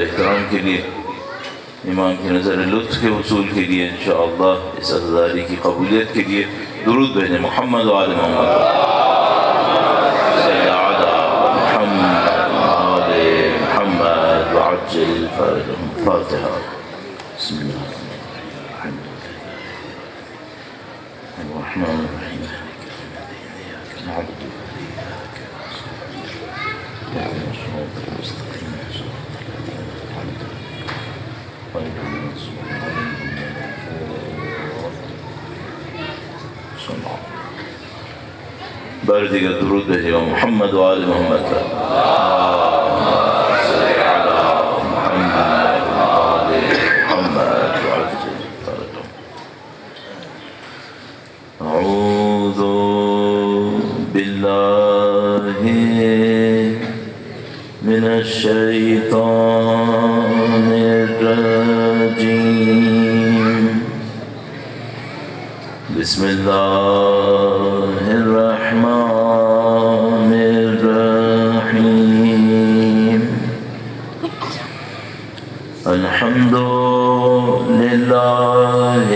احترام کے لیے، امام کی نظر لطف کے حصول کے لیے، انشاءاللہ اس عزاداری کی قبولیت کے لیے درود بھیجیں محمد و آل محمد صلی علی محمد و آل محمد وعجل فرجهم فاتحہ. بسم اللہ الرحمن الرحیم إياك نعبد وإياك نستعين اهدنا الصراط المستقيم صراط الذين أنعمت عليهم غير المغضوب عليهم ولا الضالين. بار دیگر درود بھیجے گا محمد و آل محمد صلی علی محمد و آل محمد وعجل فرجهم. أعوذ بالله من الشيطان الرجيم. بسم الله الرحمن الرحيم. الحمد لله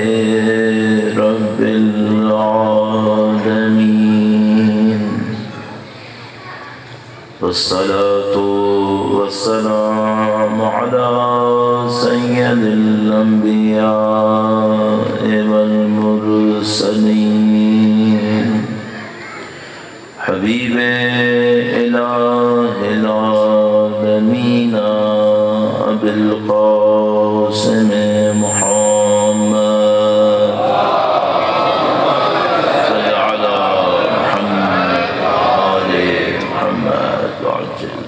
رب العالمين، والصلاة والسلام على سيد الأنبياء والمرسلين، حبيب إله العالمين أبي القاسم محمد صل على محمد وآل محمد وعجل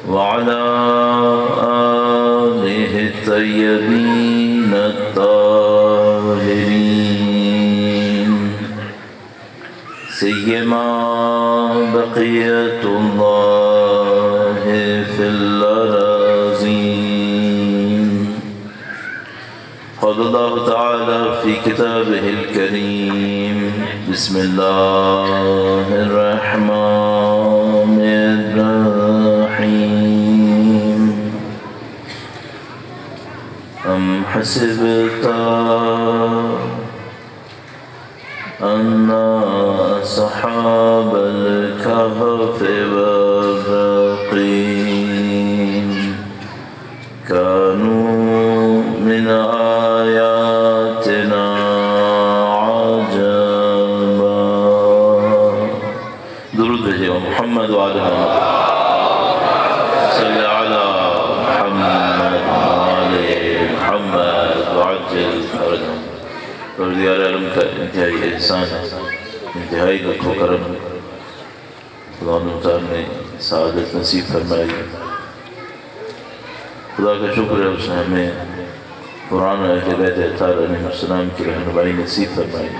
وعلى آله الطيبين الطاهرين، سيما بقية الله في الأراضين. قال الله تعالى في كتابه الكريم: بسم الله الرحمن الرحيم. أم حسبت أن أصحاب الكهف والرقيم كانوا من آياتنا عجبا. درود بھیجے محمد وآل محمد صلی علی محمد وآل محمد وعجل فرجهم. پروردگار عالم کا انتہائی احسان، انتہائی لطف و کرم، خدا تعالیٰ نے سعادت نصیب فرمائی. خدا کا شکر ہے اس نے ہمیں قرآن و اہل بیت اطہار علیہ السلام کی رہنمائی نصیب فرمائی.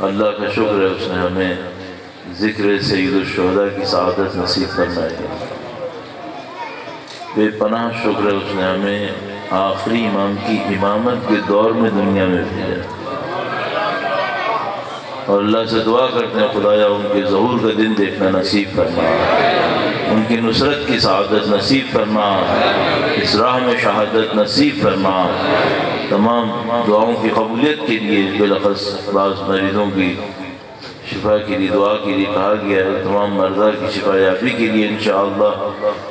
اللہ کا شکر ہے اس نے ہمیں ذکر سید الشہداء کی سعادت نصیب فرمائی. بے پناہ شکر ہے اس نے ہمیں آخری امام کی امامت کے دور میں دنیا میں بھیجا، اور اللہ سے دعا کرتے ہیں خدایا ان کے ظہور کا دن دیکھنا نصیب فرما، ان کی نصرت کی سعادت نصیب فرما، اس راہ میں شہادت نصیب فرما. تمام دعاؤں کی قبولیت کے لیے بالاخص بعض مریضوں کی شفا کے لیے دعا کے لیے کہا گیا ہے. تمام مرضى کی شفا یابی کے لیے انشاءاللہ،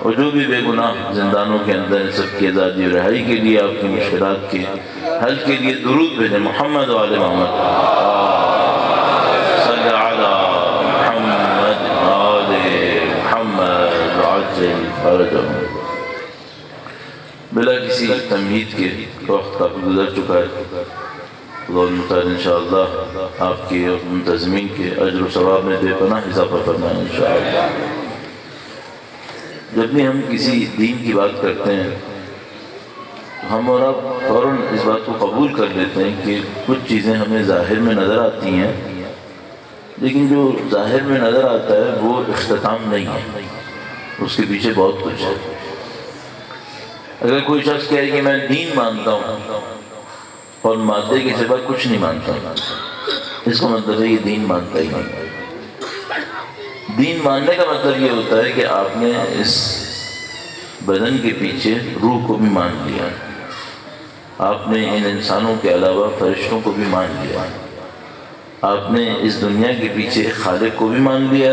اور جو بھی بے گناہ زندانوں کے اندر سب کی آزادی و رہائی کے لیے، آپ کی مشکلات کے حل کے لیے درود بھیجیں محمد و آل محمد صلی علی محمد و آل محمد وعجل فرجهم. بلا کسی تمہید کے وقت کافی گزر چکا ہے. خدا مطالعہ انشاءاللہ آپ کے اور منتظمین کے اجر و ثواب میں بے پناہ اضافہ فرمائیں انشاءاللہ. جب بھی ہم کسی دین کی بات کرتے ہیں ہم اور آپ فوراً اس بات کو قبول کر لیتے ہیں کہ کچھ چیزیں ہمیں ظاہر میں نظر آتی ہیں، لیکن جو ظاہر میں نظر آتا ہے وہ اختتام نہیں ہے، اس کے پیچھے بہت کچھ ہے. اگر کوئی شخص کہے کہ میں دین مانتا ہوں اور مادے کے سوا کچھ نہیں مانتا، اس کا مطلب ہے یہ دین مانتا ہی نہیں. دین ماننے کا مطلب یہ ہوتا ہے کہ آپ نے اس بدن کے پیچھے روح کو بھی مان لیا، آپ نے ان انسانوں کے علاوہ فرشتوں کو بھی مان لیا، آپ نے اس دنیا کے پیچھے خالق کو بھی مان لیا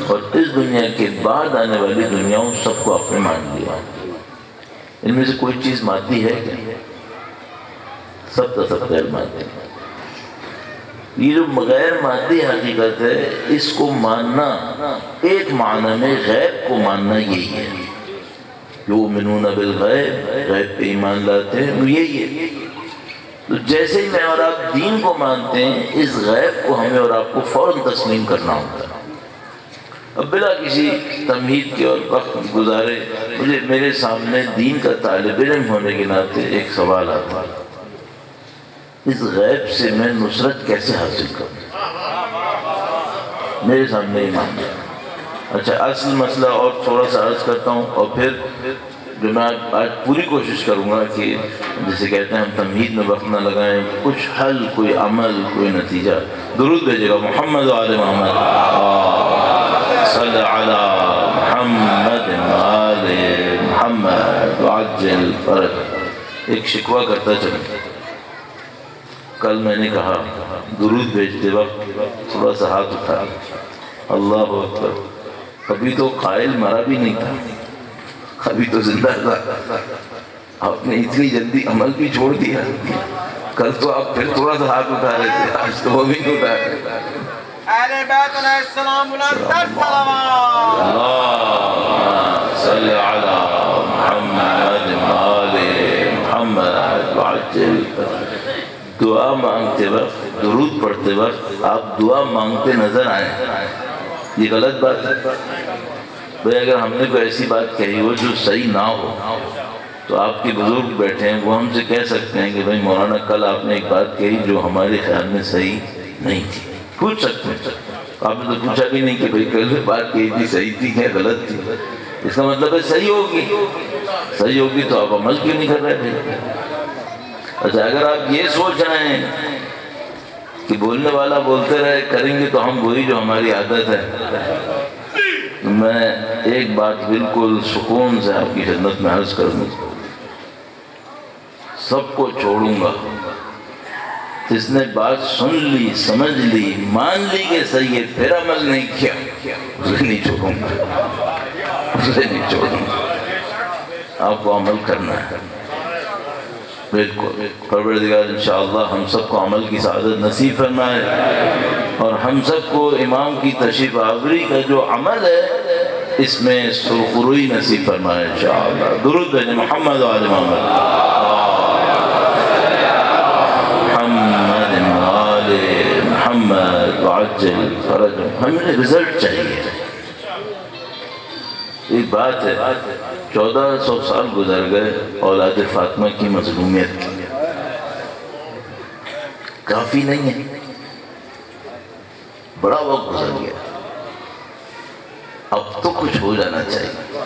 اور اس دنیا کے بعد آنے والی دنیاؤں سب کو آپ نے مان لیا۔ ان میں سے کوئی چیز مادی ہے کیا؟ سب کا سب غیر مادی۔ یہ جو غیر مادی حقیقت ہے، اس کو ماننا ایک معنی میں غیب کو ماننا یہی ہے۔ یؤمنون بالغیب، غیب پہ ایمان لاتے ہیں، یہی ہے۔ تو جیسے ہی میں اور آپ دین کو مانتے ہیں، اس غیب کو ہمیں اور آپ کو فوراً تسلیم کرنا ہوتا ہے۔ اب بلا کسی تمہید کے اور وقت گزارے مجھے میرے سامنے دین کا طالب علم ہونے کے ناطے ایک سوال آتا ہے، اس غیب سے میں نصرت کیسے حاصل کروں؟ میرے سامنے ایمان ہے۔ اچھا، اصل مسئلہ اور تھوڑا سا عرض کرتا ہوں، اور پھر جو میں آج پوری کوشش کروں گا کہ جسے کہتے ہیں ہم تمہید میں وقت نہ لگائیں، کچھ حل، کوئی عمل، کوئی نتیجہ۔ درود بھیجے گا محمد و آل محمد، صلی علی محمد و آل محمد وعجل فرج۔ ایک شکوہ کرتا چلوں، کل میں نے کہا درود بھیجتے وقت تھوڑا سا ہاتھ اٹھا، اللہ اکبر، ابھی تو قائل مرا بھی نہیں تھا، ابھی تو زندہ تھا، آپ نے اتنی جلدی عمل بھی چھوڑ دیا۔ کل تو آپ پھر تھوڑا سا ہاتھ اٹھا رہے تھے، آج تو وہ بھی نہیں اٹھا رہے۔ اہل بیت علیہ السلام صلوات، اللہم صلی علی محمد وآل محمد وعجل۔ دعا مانگتے وقت، درود پڑھتے وقت آپ دعا مانگتے نظر آئیں، یہ غلط بات ہے بھئی۔ اگر ہم نے کوئی ایسی بات کہی ہو جو صحیح نہ ہو تو آپ کے بزرگ بیٹھے ہیں، وہ ہم سے کہہ سکتے ہیں کہ بھئی مولانا کل آپ نے ایک بات کہی جو ہمارے خیال میں صحیح نہیں تھی، پوچھ سکتے ہیں۔ آپ نے تو پوچھا بھی نہیں کہ بھئی کل بات کہی تھی صحیح تھی یا غلط تھی، اس کا مطلب ہے صحیح ہوگی، صحیح ہوگی تو آپ عمل کیوں نہیں کر رہے تھے؟ اچھا، اگر آپ یہ سوچ رہے ہیں کہ بولنے والا بولتے رہے، کریں گے تو ہم وہی جو ہماری عادت ہے، میں ایک بات بالکل سکون سے آپ کی خدمت میں عرض کروں، سب کو چھوڑوں گا، جس نے بات سن لی، سمجھ لی، مان لی کہ صحیح ہے، پھر عمل نہیں کیا، اسے نہیں چھوڑوں گا، اسے نہیں چھوڑوں گا۔ آپ کو عمل کرنا ہے، بالکل۔ پروردگار انشاءاللہ ہم سب کو عمل کی سعادت نصیب فرمائے، اور ہم سب کو امام کی تشریف آوری کا جو عمل ہے اس میں سرخروئی نصیب فرمائے انشاءاللہ۔ درود بھیجیں محمد و آل محمد، محمد و آل محمد وعجل فرج۔ ہمیں رزلٹ چاہیے۔ ایک بات ہے، 1400 سال گزر گئے اولاد فاطمہ کی مظلومیت کی، کافی نہیں ہے، بڑا وقت گزر گیا، اب تو کچھ ہو جانا چاہیے۔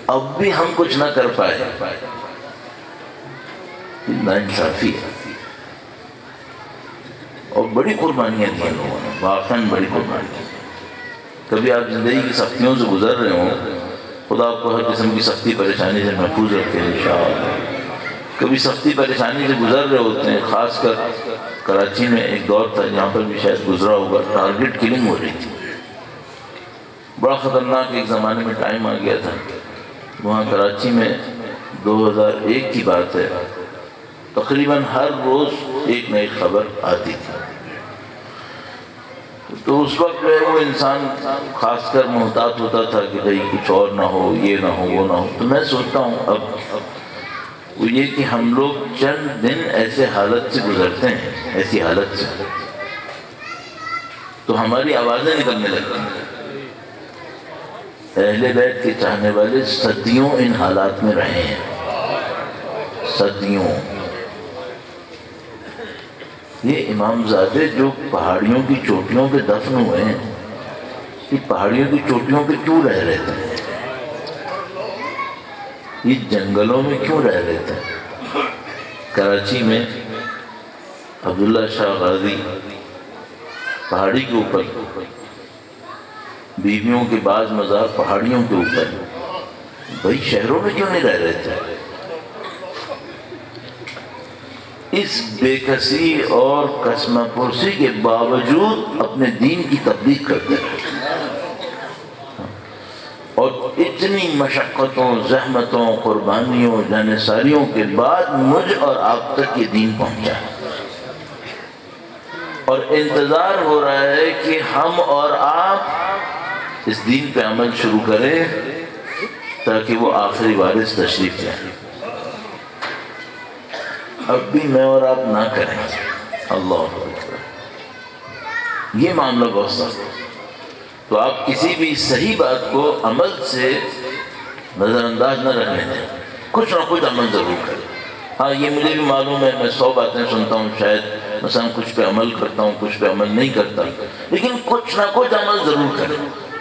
اب بھی ہم کچھ نہ کر پائے، ناانصافی ہے، اور بڑی قربانیاں دی لوگوں نے، واقعاً بڑی قربانیاں۔ کبھی آپ زندگی کی سختیوں سے گزر رہے ہوں، خدا آپ کو ہر قسم کی سختی پریشانی سے محفوظ رکھے انشاءاللہ۔ کبھی سختی پریشانی سے گزر رہے ہوتے ہیں، خاص کر کراچی میں ایک دور تھا جہاں پر بھی شاید گزرا ہوگا، ٹارگٹ کلنگ ہو رہی تھی، بڑا خطرناک ایک زمانے میں ٹائم آ گیا تھا۔ وہاں کراچی میں 2001 کی بات ہے، تقریباً ہر روز ایک نئی خبر آتی تھی۔ تو اس وقت جو ہے وہ انسان خاص کر محتاط ہوتا تھا کہ بھئی کچھ اور نہ ہو، یہ نہ ہو، وہ نہ ہو۔ تو میں سوچتا ہوں اب وہ یہ کہ ہم لوگ چند دن ایسے حالت سے گزرتے ہیں، ایسی حالت سے، تو ہماری آوازیں نکلنے لگتی ہیں۔ اہل بیت کے چاہنے والے صدیوں ان حالات میں رہے ہیں، صدیوں۔ یہ امام زادے جو پہاڑیوں کی چوٹیوں پہ دفن ہوئے ہیں، یہ پہاڑیوں کی چوٹیوں پہ کیوں رہ رہے تھے؟ یہ جنگلوں میں کیوں رہ رہے تھے؟ کراچی میں عبداللہ شاہ غازی پہاڑی کے اوپر بیویوں کے بعض مزار پہاڑیوں کے اوپر ہیں، بھائی شہروں میں کیوں نہیں رہ رہے تھے؟ اس بے کسی اور قسمہ پرسی کے باوجود اپنے دین کی تبلیغ کرتے رہے، اور اتنی مشقتوں، زحمتوں، قربانیوں، جانثاریوں کے بعد مجھ اور آپ تک یہ دین پہنچا ہے، اور انتظار ہو رہا ہے کہ ہم اور آپ اس دین پہ عمل شروع کریں تاکہ وہ آخری وارث تشریف لائیں۔ اب بھی میں اور آپ نہ کریں، اللہ اکبر، یہ معاملہ بہت سخت ہے۔ تو آپ کسی بھی صحیح بات کو عمل سے نظر انداز نہ رکھنے دیں، کچھ نہ کچھ عمل ضرور کریں۔ ہاں یہ مجھے بھی معلوم ہے، میں 100 باتیں سنتا ہوں، شاید مثلا کچھ پہ عمل کرتا ہوں، کچھ پہ عمل نہیں کرتا، لیکن کچھ نہ کچھ عمل ضرور کریں،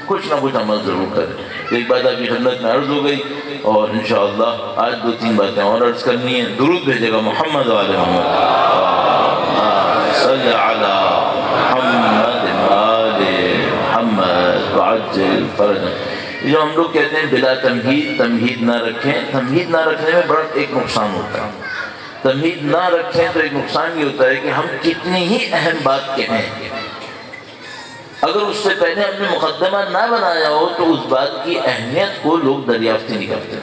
کچھ نہ کچھ عمل ضرور کریں۔ ایک بات آپ کی خدمت میں عرض ہو گئی، اور انشاءاللہ آج 2-3 باتیں اور عرض کرنی ہیں۔ درود بھیجے گا محمد وعلی محمد، صلی علی محمد وعلی محمد وعجل فرجا۔ جو ہم لوگ کہتے ہیں بلا تمہید، تمہید نہ رکھیں، تمہید نہ رکھنے میں بڑا ایک نقصان ہوتا ہے۔ تمہید نہ رکھیں تو ایک نقصان یہ ہوتا ہے کہ ہم کتنی ہی اہم بات کہیں، اگر اس سے پہلے ہم نے مقدمہ نہ بنایا ہو تو اس بات کی اہمیت کو لوگ دریافت ہی نہیں کرتے۔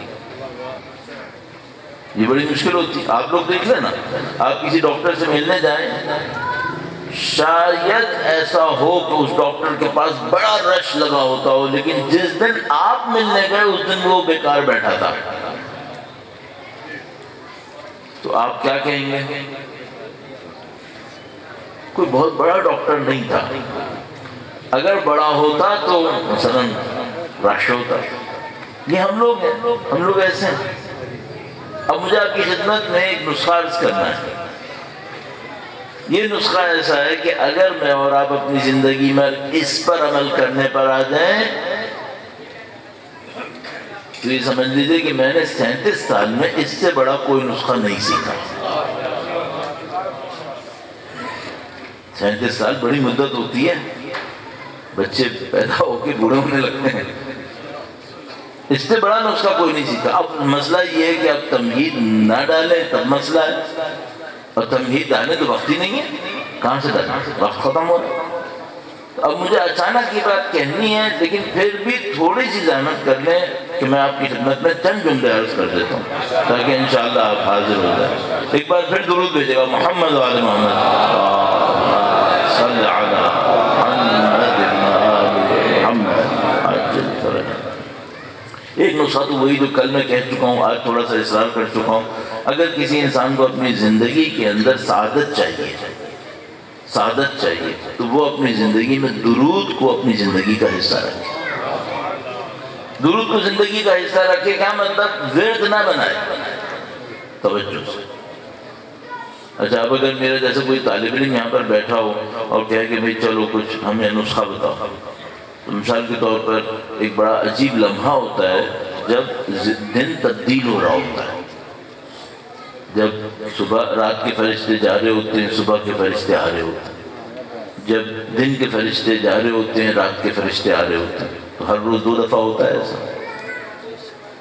یہ بڑی مشکل ہوتی ہے۔ آپ لوگ دیکھ لیں نا، آپ کسی ڈاکٹر سے ملنے جائیں، شاید ایسا ہو کہ اس ڈاکٹر کے پاس بڑا رش لگا ہوتا ہو، لیکن جس دن آپ ملنے گئے اس دن وہ بیکار بیٹھا تھا، تو آپ کیا کہیں گے؟ کوئی بہت بڑا ڈاکٹر نہیں تھا، اگر بڑا ہوتا تو مثلا رش ہوتا۔ یہ ہم لوگ ہیں، ہم لوگ ایسے ہیں۔ اب مجھے آپ کی خدمت میں ایک نسخہ عرض کرنا ہے۔ یہ نسخہ ایسا ہے کہ اگر میں اور آپ اپنی زندگی میں اس پر عمل کرنے پر آ جائیں تو یہ سمجھ لیجیے کہ میں نے 37 سال میں اس سے بڑا کوئی نسخہ نہیں سیکھا۔ 37 سال بڑی مدت ہوتی ہے، بچے پیدا ہو کے بوڑھے ہونے لگتے ہیں، اس سے بڑا نسخہ کوئی نہیں سیکھا۔ اب مسئلہ یہ ہے کہ اب تمہید نہ ڈالیں تب مسئلہ ہے، اور تمہید ڈالیں تو وقت ہی نہیں ہے، کہاں سے ڈالیں، وقت ختم ہو رہا ہے۔ اب مجھے اچانک یہ بات کہنی ہے، لیکن پھر بھی تھوڑی سی زحمت کر لیں کہ میں آپ کی خدمت میں چند جملے عرض کر دیتا ہوں تاکہ انشاءاللہ آپ حاضر ہو جائیں۔ ایک بار پھر درود بھیجے گا محمد وعلی محمد، صلی علی محمد وعلی محمد عجل فرجا۔ ایک نسخہ تو وہی جو کل میں کہہ چکا ہوں، آج تھوڑا سا اصرار کر چکا ہوں۔ اگر کسی انسان کو اپنی زندگی کے اندر سعادت چاہیے، سعادت چاہیے، تو وہ اپنی زندگی میں درود کو اپنی زندگی کا حصہ رکھے۔ درود کو زندگی کا حصہ رکھے، کیا مطلب؟ ورد نہ بنائے، توجہ سے۔ اچھا، اب اگر میرا جیسے کوئی طالب علم یہاں پر بیٹھا ہو اور کہے کہ بھئی چلو کچھ ہمیں نسخہ بتاؤ، تو مثال کے طور پر ایک بڑا عجیب لمحہ ہوتا ہے جب دن تبدیل ہو رہا ہوتا ہے، جب صبح رات کے فرشتے جا رہے ہوتے ہیں، صبح کے فرشتے آ رہے ہوتے ہیں، جب دن کے فرشتے جا رہے ہوتے ہیں، رات کے فرشتے آ رہے ہوتے ہیں، تو ہر روز 2 دفعہ ہوتا ہے ایسا۔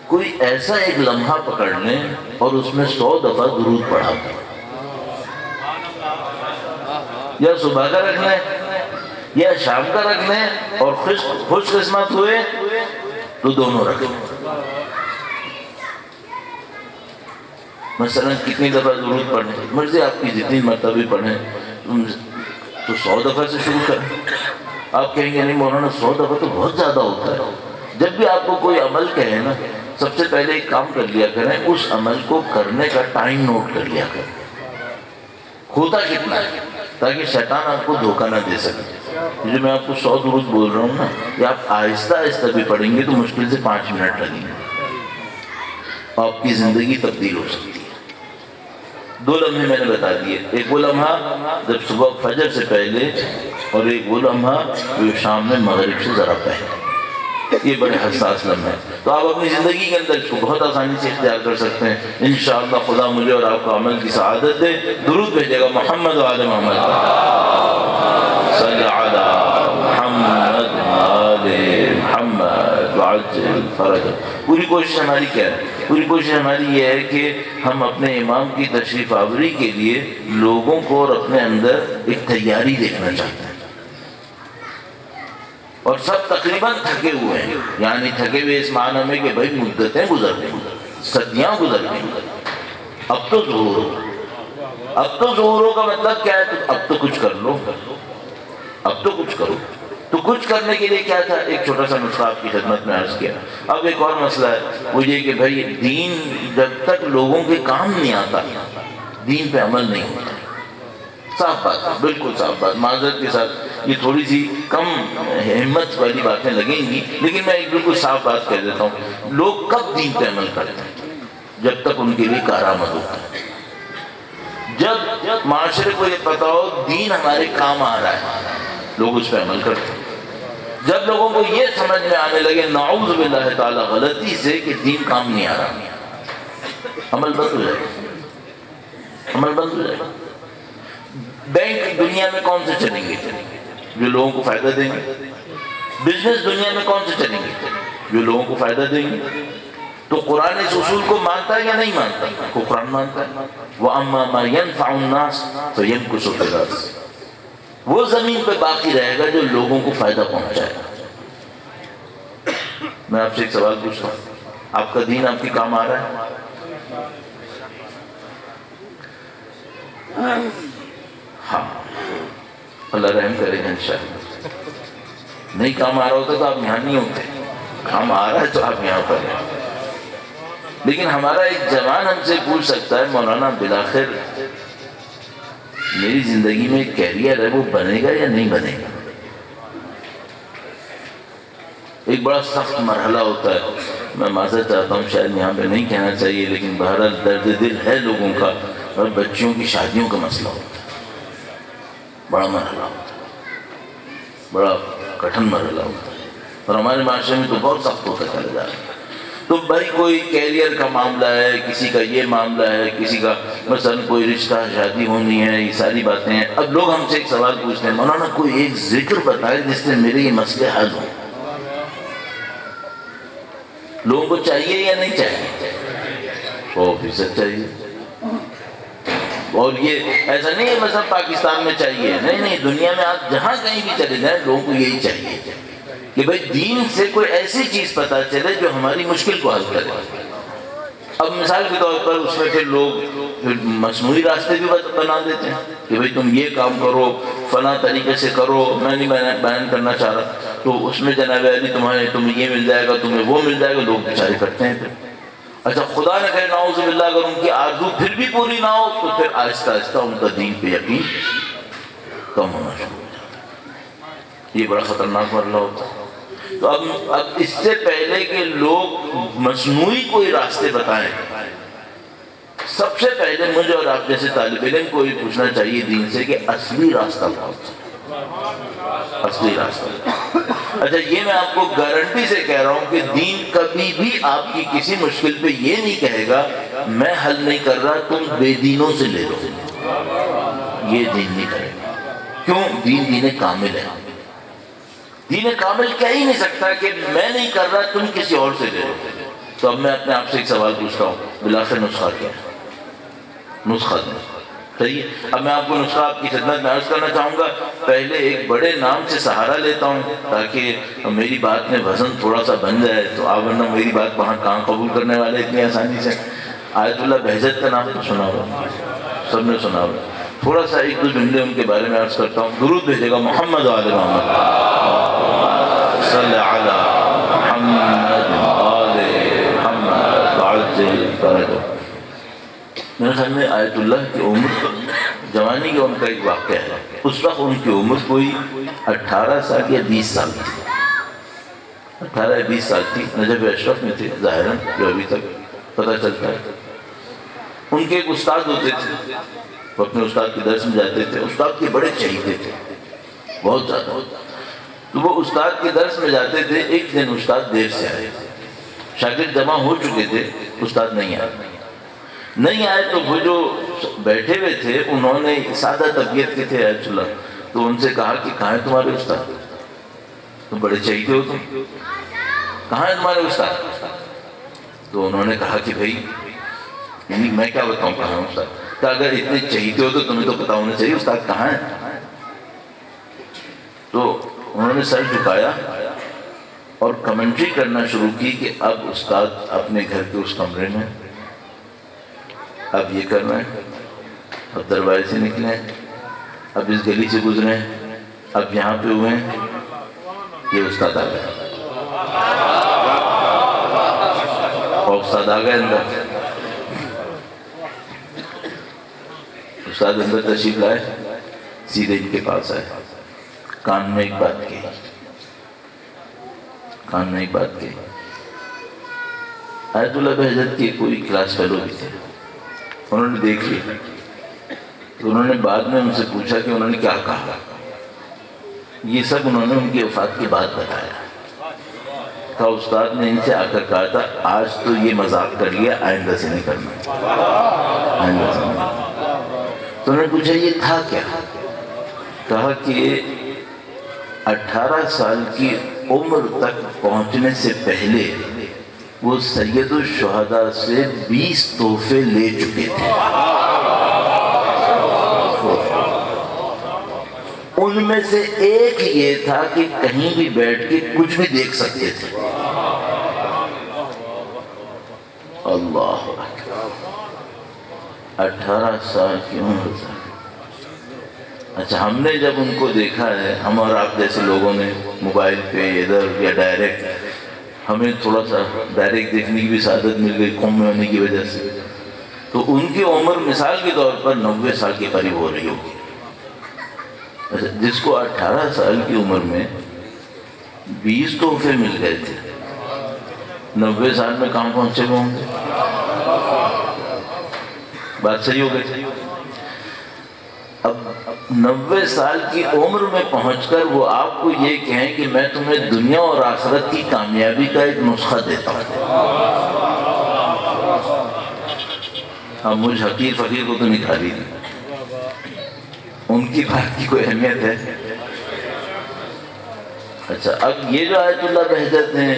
کوئی ایسا ایک لمحہ پکڑ لیں اور اس میں 100 دفعہ درود پڑھا کریں، یا صبح کا رکھ لیں یا شام کا رکھ لیں، اور خوش قسمت ہوئے تو دونوں رکھ لیں۔ مثلا کتنی دفعہ درود پڑھیں، مرضی آپ کی جتنی مرتبہ پڑھیں، تو 100 دفعہ سے شروع کریں۔ آپ کہیں گے نہیں مولانا 100 دفعہ تو بہت زیادہ ہوتا ہے۔ جب بھی آپ کو کوئی عمل کہے نا، سب سے پہلے ایک کام کر لیا کریں، اس عمل کو کرنے کا ٹائم نوٹ کر لیا کریں، ہوتا کتنا ہے، تاکہ شیطان آپ کو دھوکہ نہ دے سکے۔ جو میں آپ کو 100 درود بول رہا ہوں نا، یہ آپ آہستہ آہستہ بھی پڑھیں گے تو مشکل سے 5 منٹ لگیں گے، آپ کی زندگی تبدیل ہو سکتی ہے۔ 2 لمحے میں نے بتا دیے، ایک وہ لمحہ جب صبح فجر سے پہلے، اور ایک وہ لمحہ جو شام میں مغرب سے ذرا پہلے۔ یہ بڑے حساس لمحے ہیں، تو آپ اپنی زندگی کے اندر اس کو بہت آسانی سے اختیار کر سکتے ہیں۔ انشاءاللہ خدا مجھے اور آپ کو عمل کی سعادت دے۔ درود بھیجے گا محمد وعلی محمد، صلی علی محمد وعلی وعجل فرجہ. پوری کوشش ہماری کیا ہے؟ پوری کوشش ہماری یہ ہے کہ ہم اپنے امام کی تشریف آوری کے لیے لوگوں کو اور اپنے اندر ایک تیاری دیکھنا چاہتے ہیں. اور سب تقریباً تھکے ہوئے ہیں، یعنی تھکے ہوئے اس معنی میں کہ بھائی مدتیں گزر گئیں، صدیاں گزر گئیں، اب تو ظہور ہو. اب تو ظہوروں کا مطلب کیا ہے؟ اب تو کچھ کر لو، اب تو کچھ کرو. تو کچھ کرنے کے لیے کیا تھا؟ ایک چھوٹا سا نسخہ آپ کی خدمت میں عرض کیا. اب ایک اور مسئلہ ہے، وہ یہ کہ بھائی دین جب تک لوگوں کے کام نہیں آتا دین پہ عمل نہیں ہوتا. صاف بات ہے، بالکل صاف بات. معذرت کے ساتھ یہ تھوڑی سی کم ہمت والی باتیں لگیں گی، لیکن میں ایک بالکل صاف بات کہہ دیتا ہوں. لوگ کب دین پہ عمل کرتے ہیں؟ جب تک ان کے لیے کارآمد ہوتا ہے. جب معاشرے کو یہ پتا ہو دین ہمارے کام آ رہا ہے، لوگ اس پہ عمل کرتے ہیں. جب لوگوں کو یہ سمجھ میں آنے لگے نعوذ باللہ تعالی غلطی سے کہ دین کام نہیں آ رہا، عمل بند ہو جائے، عمل بند ہو جائے. بینک دنیا میں کون سے چلیں گے جو لوگوں کو فائدہ دیں گے؟ بزنس دنیا میں کون سے چلیں گے جو لوگوں کو فائدہ دیں گے؟ تو قرآن اس اصول کو مانتا ہے یا نہیں مانتا؟ کو قرآن مانتا ہے. وَأَمَّا مَا يَنْفَعُ النَّاسِ فَيَمْكُثُ فِي الْأَرْضِ. وہ زمین پہ باقی رہے گا جو لوگوں کو فائدہ پہنچائے گا. میں آپ سے ایک سوال پوچھتا ہوں، آپ کا دین آپ کے کام آ رہا ہے؟ ہاں، اللہ رحم کرے گا انشاءاللہ. نہیں کام آ رہا ہوتا تو آپ یہاں نہیں ہوتے. کام آ رہا ہے تو آپ یہاں پر ہیں. لیکن ہمارا ایک جوان ہم سے پوچھ سکتا ہے مولانا بالآخر میری زندگی میں ایک کیریئر ہے، وہ بنے گا یا نہیں بنے گا؟ ایک بڑا سخت مرحلہ ہوتا ہے. میں معذرت چاہتا ہوں، شاید یہاں پہ نہیں کہنا چاہیے، لیکن بہرحال درد دل ہے لوگوں کا، اور بچیوں کی شادیوں کا مسئلہ ہوتا ہے. بڑا مرحلہ ہوتا ہے، بڑا کٹھن مرحلہ ہوتا ہے، اور ہمارے معاشرے میں تو بہت سخت ہوتا چلا جا رہا ہے. تو بھائی کوئی کیریئر کا معاملہ ہے، کسی کا یہ معاملہ ہے، کسی کا مثلا کوئی رشتہ شادی ہونی ہے، یہ ساری باتیں ہیں. اب لوگ ہم سے ایک سوال پوچھتے ہیں، مولانا کوئی ایک ذکر بتائے جس سے میرے یہ مسئلے حل ہوں. لوگوں کو چاہیے یا نہیں چاہیے؟ 100% چاہیے. اور یہ ایسا نہیں ہے مثلا پاکستان میں چاہیے، نہیں، دنیا میں آپ جہاں کہیں بھی چلے جائیں لوگوں کو یہی چاہیے کہ بھئی دین سے کوئی ایسی چیز پتہ چلے جو ہماری مشکل کو حل کرے. اب مثال کے طور پر اس میں پھر لوگ مصنوعی راستے بھی بنا دیتے ہیں کہ بھئی تم یہ کام کرو، فلاں طریقے سے کرو. میں نہیں بیان کرنا چاہ رہا. تو اس میں جناب علی تمہیں یہ مل جائے گا، تمہیں وہ مل جائے گا. لوگ بیچارے کرتے ہیں. پھر اچھا خدا نہ کرے نعوذ باللہ اگر ان کی آرزو پھر بھی پوری نہ ہو تو پھر آہستہ آہستہ ان کا دین پہ یقین کم ہونا شروع ہو جاتا ہے. یہ بڑا خطرناک مرحلہ ہوتا ہے. تو اب اس سے پہلے کہ لوگ مصنوعی کوئی راستے بتائیں، سب سے پہلے مجھے اور آپ جیسے طالب علم کو یہ پوچھنا چاہیے دین سے کہ اصلی راستہ کون سا؟ اصلی راستہ. اچھا یہ میں آپ کو گارنٹی سے کہہ رہا ہوں کہ دین کبھی بھی آپ کی کسی مشکل پہ یہ نہیں کہے گا میں حل نہیں کر رہا تم بے دینوں سے لے لو. یہ دین نہیں کرے گا. کیوں؟ دین کامل ہے. دین کامل کہہ ہی نہیں سکتا کہ میں نہیں کر رہا تم کسی اور سے لے لو. تو اب میں اپنے آپ سے ایک سوال پوچھتا ہوں، بالآخر نسخہ کیا ہے؟ نسخہ صحیح ہے. اب میں آپ کو نسخہ آپ کی خدمت میں عرض کرنا چاہوں گا. پہلے ایک بڑے نام سے سہارا لیتا ہوں تاکہ میری بات میں وزن تھوڑا سا بن جائے. تو آپ ورنہ میری بات وہاں کہاں قبول کرنے والے اتنی آسانی سے. آیت اللہ بہجت کا نام تو سنا ہوگا، سب نے سنا ہوگا. تھوڑا سا ایک دو جملے ان کے بارے میں عرض کرتا ہوں. درود بھیجے گا محمد آل محمد صلی علی محمد آل محمد وعجل فرجہ. میرے خیال میں آیت اللہ کی عمر جوانی کا ان کا ایک واقعہ ہے. اس وقت ان کی عمر کوئی 18 سال یا 20 سال تھی. 18 یا 20 سال تھی. نجف اشرف میں تھے ظاہراً، جو ابھی تک پتہ چلتا ہے. ان کے ایک استاد ہوتے تھے، وہ اپنے استاد کے درس میں جاتے تھے. استاد کے بڑے چہیتے تھے، بہت زیادہ. تو وہ استاد کے درس میں جاتے تھے. ایک دن استاد دیر سے آئے. شاگرد جمع ہو چکے تھے، استاد نہیں آئے. تو وہ جو بیٹھے ہوئے تھے انہوں نے سادہ طبیعت کے تھے آیت اللہ. تو ان سے کہا کہ کہاں ہے تمہارے استاد؟ تم بڑے چہیتے ہو تم. کہاں ہے تمہارے استاد؟ تو انہوں نے کہا کہ بھائی یعنی میں کیا بتاؤں کہاں ہے استاد؟ کہ اگر اتنے چہیتے ہو تو تمہیں تو پتا ہونا چاہیے استاد کہاں ہے. تو انہوں نے سر جھکایا اور کمنٹری کرنا شروع کی کہ اب استاد اپنے گھر کے اس کمرے میں، اب یہ کرنا ہے، اب دروازے سے نکلے، اب اس گلی سے گزرے، اب یہاں پہ ہوئے، یہ استاد آ گئے اور استاد آ گئے اندر. استاد اندر تشریف لائے، سیدھے ان کے پاس آئے، کان میں ایک بات کہی، آیت اللہ بہجت کے کوئی کلاس فیلو بھی تھے، انہوں نے دیکھ لی. تو انہوں نے بعد میں ان سے پوچھا کہ انہوں نے کیا کہا. یہ سب انہوں نے ان کی وفات کے بعد بتایا. کہا استاد نے ان سے آ کر کہا تھا آج تو یہ مذاق کر لیا، آئندہ سے نہیں کرنا. تو انہوں نے پوچھا یہ تھا کیا؟ کہا کہ 18 سال کی عمر تک پہنچنے سے پہلے وہ سید الشہداء سے 20 تحفے لے چکے تھے. ان میں سے ایک یہ تھا کہ کہیں بھی بیٹھ کے کچھ بھی دیکھ سکتے تھے. اللہ اکبر، 18 سال کی عمر تک. اچھا ہم نے جب ان کو دیکھا ہے، ہم اور آپ جیسے لوگوں نے موبائل پہ ادھر یا ڈائریکٹ، ہمیں تھوڑا سا ڈائریکٹ دیکھنے کی بھی سعادت مل گئی قوم میں ہونے کی وجہ سے. تو ان کی عمر مثال کے طور پر 90 سال کے قریب ہو رہی ہوگی. جس کو 18 سال کی عمر میں 20 تحفے مل گئے تھے، 90 سال میں کہاں پہنچے ہوئے ہوں گے؟ بات صحیح ہو گئی. اب 90 سال کی عمر میں پہنچ کر وہ آپ کو یہ کہیں کہ میں تمہیں دنیا اور آخرت کی کامیابی کا ایک نسخہ دیتا ہوں. اب مجھ حقیر فقیر کو تو نکالی نہیں، ان کی بات کی کوئی اہمیت ہے؟ اچھا اب یہ جو آیت اللہ بہجت ہیں،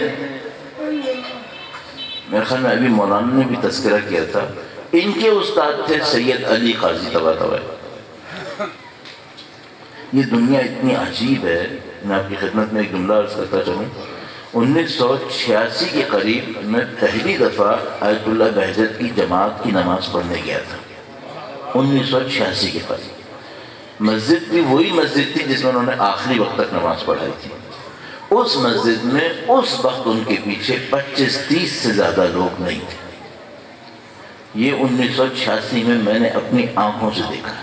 میرے خیال میں ابھی مولانا نے بھی تذکرہ کیا تھا، ان کے استاد تھے سید علی قاضی طباطبائی. یہ دنیا اتنی عجیب ہے، میں آپ کی خدمت میں ایک جملہ عرض کرتا چلوں. 1986 کے قریب میں پہلی دفعہ آیت اللہ بہجت کی جماعت کی نماز پڑھنے گیا تھا. 1986 کے قریب مسجد بھی وہی مسجد تھی جس میں انہوں نے آخری وقت تک نماز پڑھائی تھی. اس مسجد میں اس وقت ان کے پیچھے 25-30 سے زیادہ لوگ نہیں تھے. یہ 1986 میں نے اپنی آنکھوں سے دیکھا.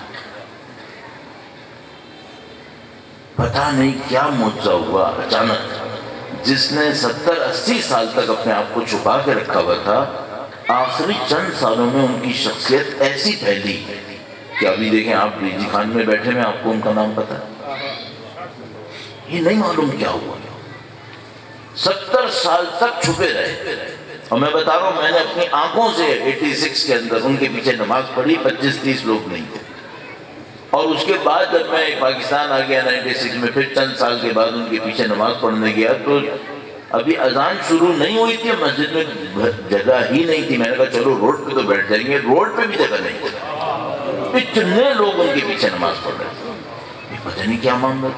پتہ نہیں کیا معجزہ ہوا اچانک، جس نے 70-80 سال تک اپنے آپ کو چھپا کے رکھا ہوا تھا، آخری چند سالوں میں ان کی شخصیت ایسی پھیلی کہ ابھی دیکھیں آپ ریجی خان میں بیٹھے میں آپ کو ان کا نام پتہ ہے. یہ نہیں معلوم کیا ہوا، 70 سال تک چھپے رہے. اور میں بتا رہا ہوں میں نے اپنی آنکھوں سے 86 کے اندر ان کے پیچھے نماز پڑھی، 25-30 لوگ نہیں تھے. اور اس کے بعد جب میں پاکستان آ گیا 96 میں، پھر چند سال کے بعد ان کے پیچھے نماز پڑھنے گیا تو ابھی اذان شروع نہیں ہوئی تھی، مسجد میں جگہ ہی نہیں تھی. میں نے کہا چلو روڈ پہ تو بیٹھ جائیں گے، روڈ پہ بھی جگہ نہیں تھی. اتنے لوگ ان کے پیچھے نماز پڑھ رہے تھے. یہ پتہ نہیں کیا معاملہ،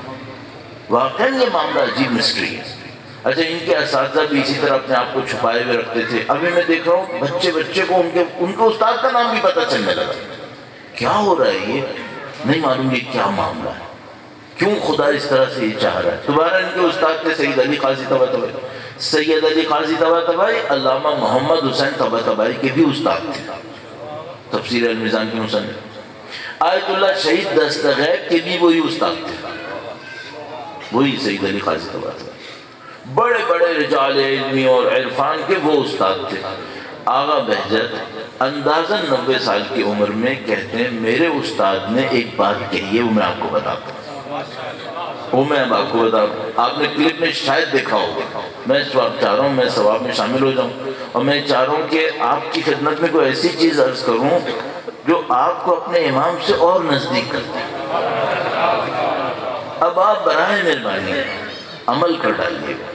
واقعی یہ معاملہ عجیب مسٹری ہے. اچھا ان کے اساتذہ بھی اسی طرح اپنے آپ کو چھپائے ہوئے رکھتے تھے. ابھی میں دیکھ رہا ہوں بچے کو ان کے استاد کا نام بھی پتہ چلنے لگا. کیا ہو رہا ہے یہ نہیں معلوم، یہ کیا معاملہ ہے، کیوں خدا اس طرح سے یہ چاہ رہا ہے. دوبارہ ان کے استاد تھے سید علی قاضی طباطبائی. سید علی قاضی طباطبائی علامہ محمد حسین طباطبائی کے بھی استاد تھے، تفسیر المیزان کے مصنف. آیت اللہ شہید دستغیب کے بھی وہی استاد تھے، وہی سید علی قاضی طباطبائی. بڑے بڑے رجال علمی اور عرفان کے وہ استاد تھے. آغا بہجت اندازاً 90 سال کی عمر میں کہتے ہیں میرے استاد نے ایک بات کہی ہے، وہ میں آپ کو بتاتا ہوں. آپ نے کلپ میں شاید دیکھا ہوگا. میں چاہ رہا ہوں میں ثواب میں شامل ہو جاؤں، اور میں چاہ رہا ہوں کہ آپ کی خدمت میں کوئی ایسی چیز عرض کروں جو آپ کو اپنے امام سے اور نزدیک کرتے ہیں. اب آپ براہ مہربانی عمل کر ڈالیے گا.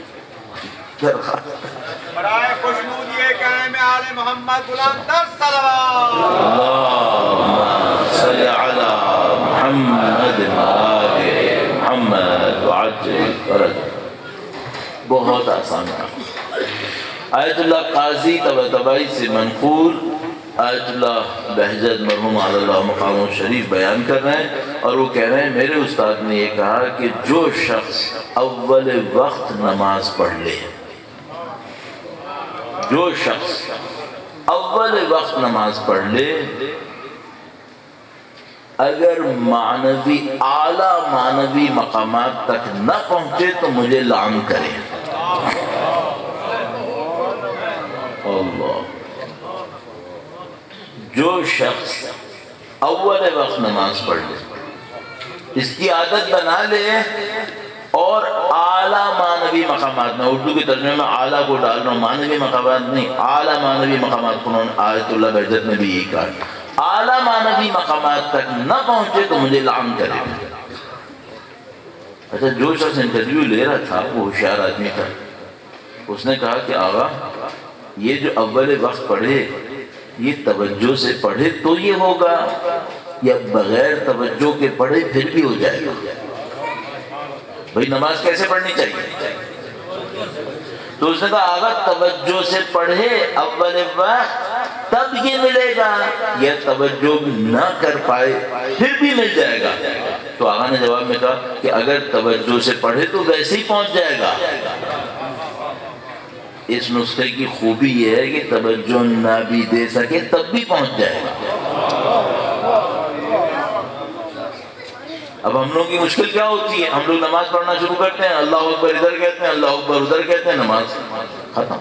برائے خوشنود یہ کہیں میں آل محمد بلند تر صلوات. اللهم صل على محمد آل محمد وعجل فرجہ. بہت آسان ہے. آیت اللہ قاضی طباطبائی سے منقول آیت اللہ بہجت مرحوم علی اللہ مقام شریف بیان کر رہے ہیں، اور وہ کہہ رہے ہیں میرے استاد نے یہ کہا کہ جو شخص اول وقت نماز پڑھ لے، جو شخص اول وقت نماز پڑھ لے، اگر معنوی اعلیٰ معنوی مقامات تک نہ پہنچے تو مجھے لعن کرے. اللہ. جو شخص اول وقت نماز پڑھ لے، اس کی عادت بنا لے، اور اعلیٰ معنوی مقامات، میں اردو کے ترجمے میں اعلیٰ کو ڈال رہا ہوں، معنوی مقامات نہیں، اعلیٰ معنوی مقامات. انہوں نے آیت اللہ بہجت میں بھی یہی کہا، اعلیٰ معنوی مقامات تک نہ پہنچے تو مجھے لعن کرے. اچھا، جو شخص انٹرویو لے رہا تھا وہ ہوشیار آدمی تھا. اس نے کہا کہ آغا یہ جو اول وقت پڑھے یہ توجہ سے پڑھے تو یہ ہوگا، یا بغیر توجہ کے پڑھے پھر بھی ہو جائے گا؟ بھئی نماز کیسے پڑھنی چاہیے؟ تو اس نے کہا آغا توجہ سے پڑھے اول وقت تب یہ ملے گا، یا توجہ نہ کر پائے پھر بھی مل جائے گا. تو آغا نے جواب میں کہا کہ اگر توجہ سے پڑھے تو ویسے ہی پہنچ جائے گا. اس نسخے کی خوبی یہ ہے کہ توجہ نہ بھی دے سکے تب بھی پہنچ جائے گا. اب ہم لوگوں کی مشکل کیا ہوتی ہے؟ ہم لوگ نماز پڑھنا شروع کرتے ہیں، اللہ اکبر ادھر کہتے ہیں، اللہ اکبر ادھر کہتے ہیں، نماز ختم.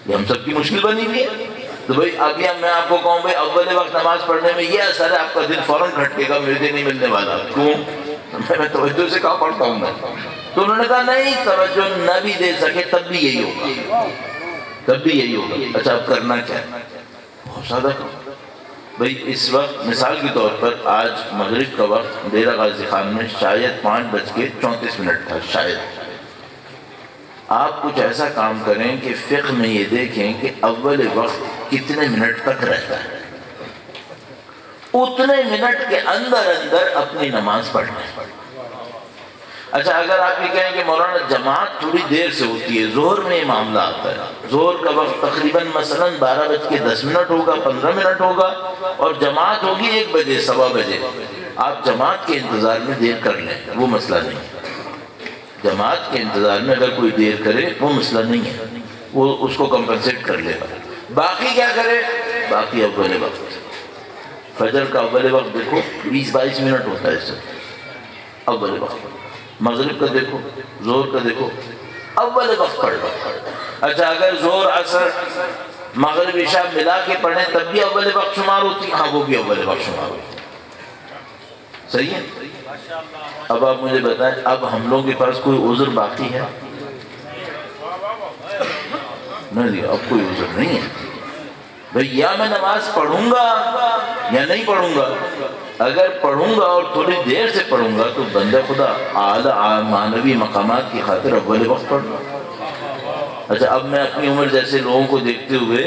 یہ ہم سب کی مشکل بنی ہوئی ہے. تو بھائی ابھی میں آپ کو کہوں بھائی اول وقت نماز پڑھنے میں یہ اثر ہے، آپ کا دل فوراً کھٹکے گا مجھے نہیں ملنے والا. کیوں؟ میں توجہ سے کہاں پڑھتا ہوں میں. تو انہوں نے کہا نہیں، توجہ نہ بھی دے سکے تب بھی یہی ہوگا، تب بھی یہی ہوگا. اچھا اب کرنا کیا ہے؟ بہت سادہ کرو. بھئی اس وقت مثال کے طور پر آج مغرب کا وقت ڈیرہ غازی خان میں شاید 5:34 تھا شاید. آپ کچھ ایسا کام کریں کہ فقہ میں یہ دیکھیں کہ اول وقت کتنے منٹ تک رہتا ہے، اتنے منٹ کے اندر اندر اپنی نماز پڑھ لیں. اچھا اگر آپ یہ کہیں کہ مولانا جماعت تھوڑی دیر سے ہوتی ہے، ظہر میں یہ معاملہ آتا ہے، ظہر کا وقت تقریباً مثلاً 12:10 ہوگا، 15 منٹ ہوگا، اور جماعت ہوگی 1 بجے 1:15 بجے، آپ جماعت کے انتظار میں دیر کر لیں، وہ مسئلہ نہیں ہے. جماعت کے انتظار میں اگر کوئی دیر کرے وہ مسئلہ نہیں ہے، وہ اس کو کمپنسیٹ کر لے گا. باقی کیا کرے؟ باقی اول وقت، فجر کا اول وقت دیکھو 20-22 منٹ ہوتا ہے اس سے اول وقت. مغرب کا دیکھو، ظہر کا دیکھو، اول وقت پڑھ لو. اچھا اگر ظہر عصر مغرب عشاء ملا کے پڑھیں تب بھی اول وقت شمار ہوتی، ہاں وہ بھی اول وقت شمار ہوتی. صحیح ہے. اب آپ مجھے بتائیں اب ہم لوگوں کے پاس کوئی عذر باقی ہے؟ نہیں، اب کوئی عذر نہیں ہے. بھئی یا میں نماز پڑھوں گا یا نہیں پڑھوں گا. اگر پڑھوں گا اور تھوڑی دیر سے پڑھوں گا تو بندہ خدا اعلیٰ معنوی مقامات کی خاطر اول وقت پڑھوں گا. اچھا اب میں اپنی عمر جیسے لوگوں کو دیکھتے ہوئے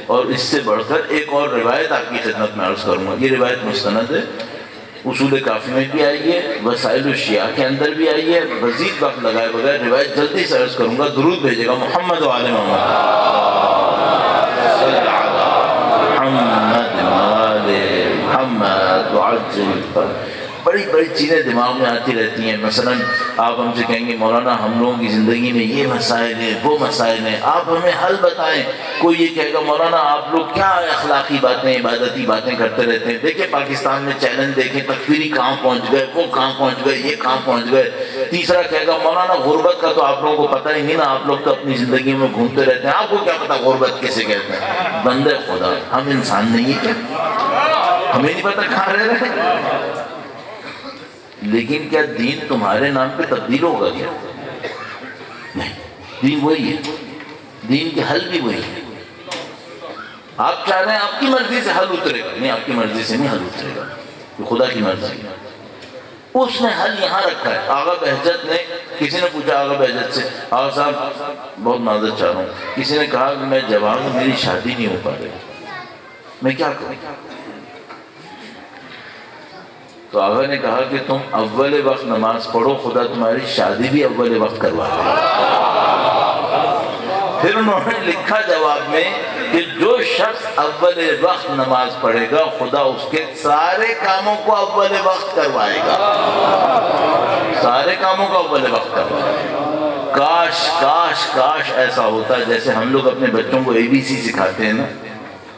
اور اس سے بڑھ کر ایک اور روایت آپ کی خدمت میں عرض کروں گا. یہ روایت مستند ہے، اصول کافی میں بھی آئی ہے، وسائل الشیعہ کے اندر بھی آئی ہے. مزید وقت لگائے بغیر روایت جلدی سے عرض کروں گا. درود بھیجے گا محمد و آل محمد وعجل. بڑی بڑی چیزیں دماغ میں آتی رہتی ہیں. مثلا آپ ہم سے کہیں گے مولانا ہم لوگوں کی زندگی میں یہ مسائل ہیں وہ مسائل ہیں، آپ ہمیں حل بتائیں. کوئی یہ کہے گا مولانا آپ لوگ کیا اخلاقی باتیں عبادتی باتیں کرتے رہتے ہیں. دیکھیں پاکستان میں چیلنج دیکھیں، تکفیری کہاں پہنچ گئے، وہ کہاں پہنچ گئے، یہ کہاں پہنچ گئے. تیسرا کہے گا مولانا غربت کا تو آپ لوگوں کو پتہ ہی نہیں نا، آپ لوگ تو اپنی زندگی میں گھومتے رہتے ہیں، آپ کو کیا پتا غربت کیسے کہتے ہیں. بندے خدا ہم انسان نہیں ہیں کیا؟ ہمیں نہیں پتا کہاں رہ رہے ہیں. لیکن کیا دین تمہارے نام پہ تبدیل ہوگا کیا؟ نہیں، دین وہی ہے، دین کے حل بھی وہی ہے. آپ چاہ رہے ہیں آپ کی مرضی سے حل اترے گا، نہیں آپ کی مرضی سے نہیں حل اترے گا، یہ خدا کی مرضی ہے. اس نے حل یہاں رکھا ہے۔ آغا بہجت نے، کسی نے پوچھا آغا بہجت سے، آغا صاحب بہت معذرت چاہ رہا ہوں، کسی نے کہا کہ میں جوان ہوں، میری شادی نہیں ہو پا رہی، میں کیا کروں؟ تو آغا نے کہا کہ تم اول وقت نماز پڑھو، خدا تمہاری شادی بھی اول وقت کروا دے۔ پھر انہوں نے لکھا جواب میں کہ جو شخص اول وقت نماز پڑھے گا خدا اس کے سارے کاموں کو اول وقت کروائے گا، سارے کاموں کو اول وقت کروائے گا۔ کاش کاش کاش ایسا ہوتا جیسے ہم لوگ اپنے بچوں کو ABC سکھاتے ہیں نا،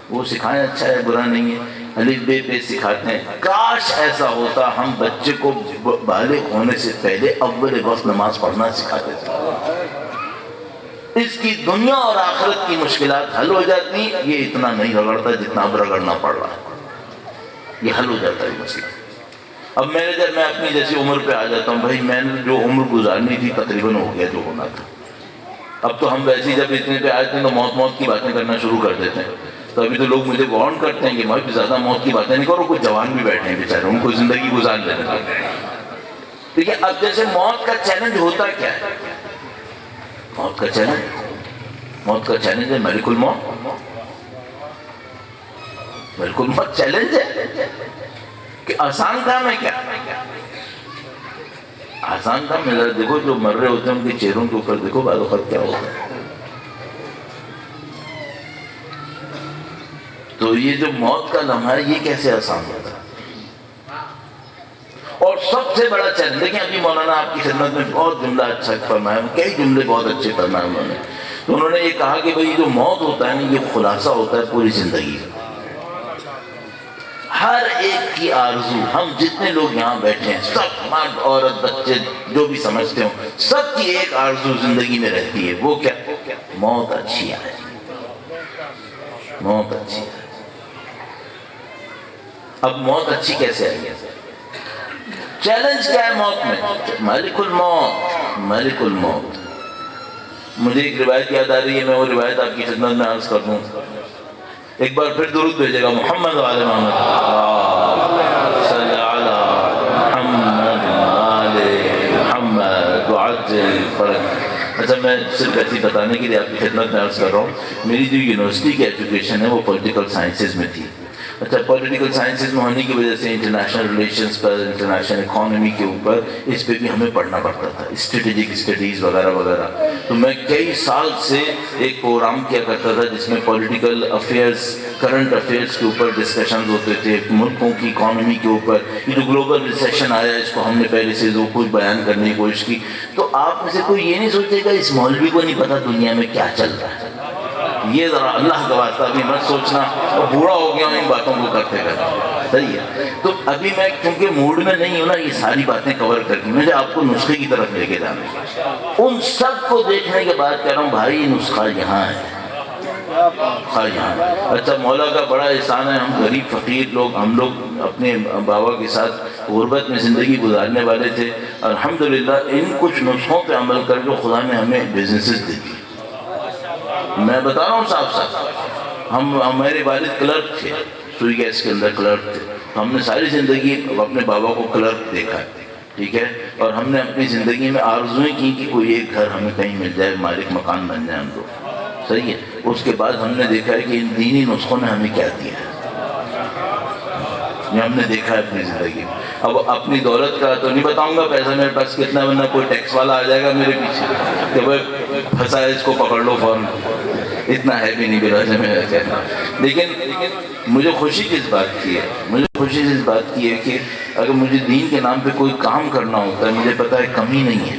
وہ سکھائیں، اچھا ہے برا نہیں ہے، الف بے پہ سکھاتے ہیں، کاش ایسا ہوتا ہم بچے کو بالغ ہونے سے پہلے اول وقت نماز پڑھنا سکھاتے تھے، اس کی دنیا اور آخرت کی مشکلات حل ہو جاتی، یہ اتنا نہیں رگڑتا جتنا اب رگڑنا پڑ رہا ہے، یہ حل ہو جاتا ہے مسئلہ۔ اب جب میں اپنی جیسی عمر پہ آ جاتا ہوں، بھائی میں نے جو عمر گزارنی تھی تقریباً ہو گیا جو ہونا تھا، اب تو ہم ویسے جب اتنے پہ آئے تھے تو موت کی باتیں کرنا شروع کر دیتے ہیں، تو ابھی تو لوگ مجھے وارن کرتے ہیں کہ بھائی زیادہ موت کی باتیں نہیں کرو، کچھ جوان بھی بیٹھے ہیں بیچارے، ان کو زندگی گزار لینے دو۔ دیکھیے اب جیسے موت کا چیلنج ہوتا کیا ہے؟ موت کا چیلنج ہے ملک الموت، ملک الموت چیلنج ہے کہ آسان کام ہے کیا؟ آسان کام ہے، دیکھو جو مر رہے ہوتے ہیں ان کے چہروں کے اوپر دیکھو بعد وقت کیا ہوتا ہے۔ تو یہ جو موت کا لمحہ ہے یہ کیسے آسان ہوتا ہے؟ اور سب سے بڑا چیلنج دیکھیں، ابھی مولانا آپ کی خدمت میں بہت جملہ اچھا فرمایا، کئی جملے بہت اچھے فرمائے انہوں نے، تو انہوں نے یہ کہا کہ بھئی جو موت ہوتا ہے نا یہ خلاصہ ہوتا ہے پوری زندگی کا۔ ہر ایک کی آرزو، ہم جتنے لوگ یہاں بیٹھے ہیں سب، مرد عورت بچے جو بھی سمجھتے ہوں، سب کی ایک آرزو زندگی میں رہتی ہے، وہ کیا؟ موت اچھی آئے، موت اچھی آئے۔ اب موت اچھی کیسے آئی ہے؟ چیلنج کیا ہے موت میں؟ ملک الموت، ملک الموت۔ مجھے ایک روایت یاد آ رہی ہے، میں وہ روایت آپ کی خدمت میں عرض کر دوں۔ ایک بار پھر درود بھیجے گا محمد وعلی محمد، صلی علی محمد وعلی محمد وعجل فرج۔ اچھا میں صرف ایسی بتانے کے لیے آپ کی خدمت میں عرض کر رہا ہوں، میری جو یونیورسٹی کی ایجوکیشن ہے وہ پولیٹیکل سائنسز میں تھی۔ اچھا پولیٹیکل سائنسز میں ہونے کی وجہ سے انٹرنیشنل ریلیشنز پر، انٹرنیشنل اکانومی کے اوپر اس پہ بھی ہمیں پڑھنا پڑتا تھا، اسٹریٹجک اسٹڈیز وغیرہ وغیرہ۔ تو میں کئی سال سے ایک پروگرام کیا کرتا تھا جس میں پولیٹیکل افیئرز، کرنٹ افیئرز کے اوپر ڈسکشنز ہوتے تھے، ملکوں کی اکانومی کے اوپر۔ یہ جو گلوبل ریسیشن آیا اس کو ہم نے پہلے سے جو کچھ بیان کرنے کی کوشش کی۔ تو آپ میں سے کوئی یہ نہیں سوچے گا اس مولوی کو نہیں پتا دنیا میں کیا چل رہا ہے، یہ ذرا اللہ کا واسطہ بھی مت سوچنا، اور بوڑھا ہو گیا ہوں ان باتوں کو کرتے کرتے، صحیح ہے۔ تو ابھی میں کیونکہ موڈ میں نہیں ہوں نا یہ ساری باتیں کور کر کے، مجھے آپ کو نسخے کی طرف لے کے جانا ہے۔ ان سب کو دیکھنے کے بعد کہہ رہا ہوں بھائی یہ نسخہ یہاں ہے، یہاں۔ اچھا مولا کا بڑا احسان ہے، ہم غریب فقیر لوگ، ہم لوگ اپنے بابا کے ساتھ غربت میں زندگی گزارنے والے تھے، الحمدللہ ان کچھ نسخوں پہ عمل کر کے خدا نے ہمیں بزنسز دی۔ میں بتا رہا ہوں صاحب ہمارے والد کلرک تھے، سوئی گیس کے اندر کلرک تھے، ہم نے ساری زندگی اپنے بابا کو کلرک دیکھا ہے، ٹھیک ہے، اور ہم نے اپنی زندگی میں آرزویں کی کہ کوئی ایک گھر ہمیں کہیں مل جائے، مالک مکان بن جائے ہم لوگ، صحیح ہے۔ اس کے بعد ہم نے دیکھا ہے کہ ان دینی نسخوں نے ہمیں کیا دیا ہے، یہ ہم نے دیکھا ہے اپنی زندگی میں۔ اب اپنی دولت کا تو نہیں بتاؤں گا پیسہ میرے پاس کتنا، ورنہ کوئی ٹیکس والا آ جائے گا میرے پیچھے کہ بھائی پھنسا ہے اس کو پکڑ لو فوراً، اتنا ہے بھی نہیں میرا میرا کہنا۔ لیکن مجھے خوشی کس بات کی ہے، مجھے خوشی اس بات کی ہے کہ اگر مجھے دین کے نام پہ کوئی کام کرنا ہوتا ہے مجھے پتا ہے کمی نہیں ہے،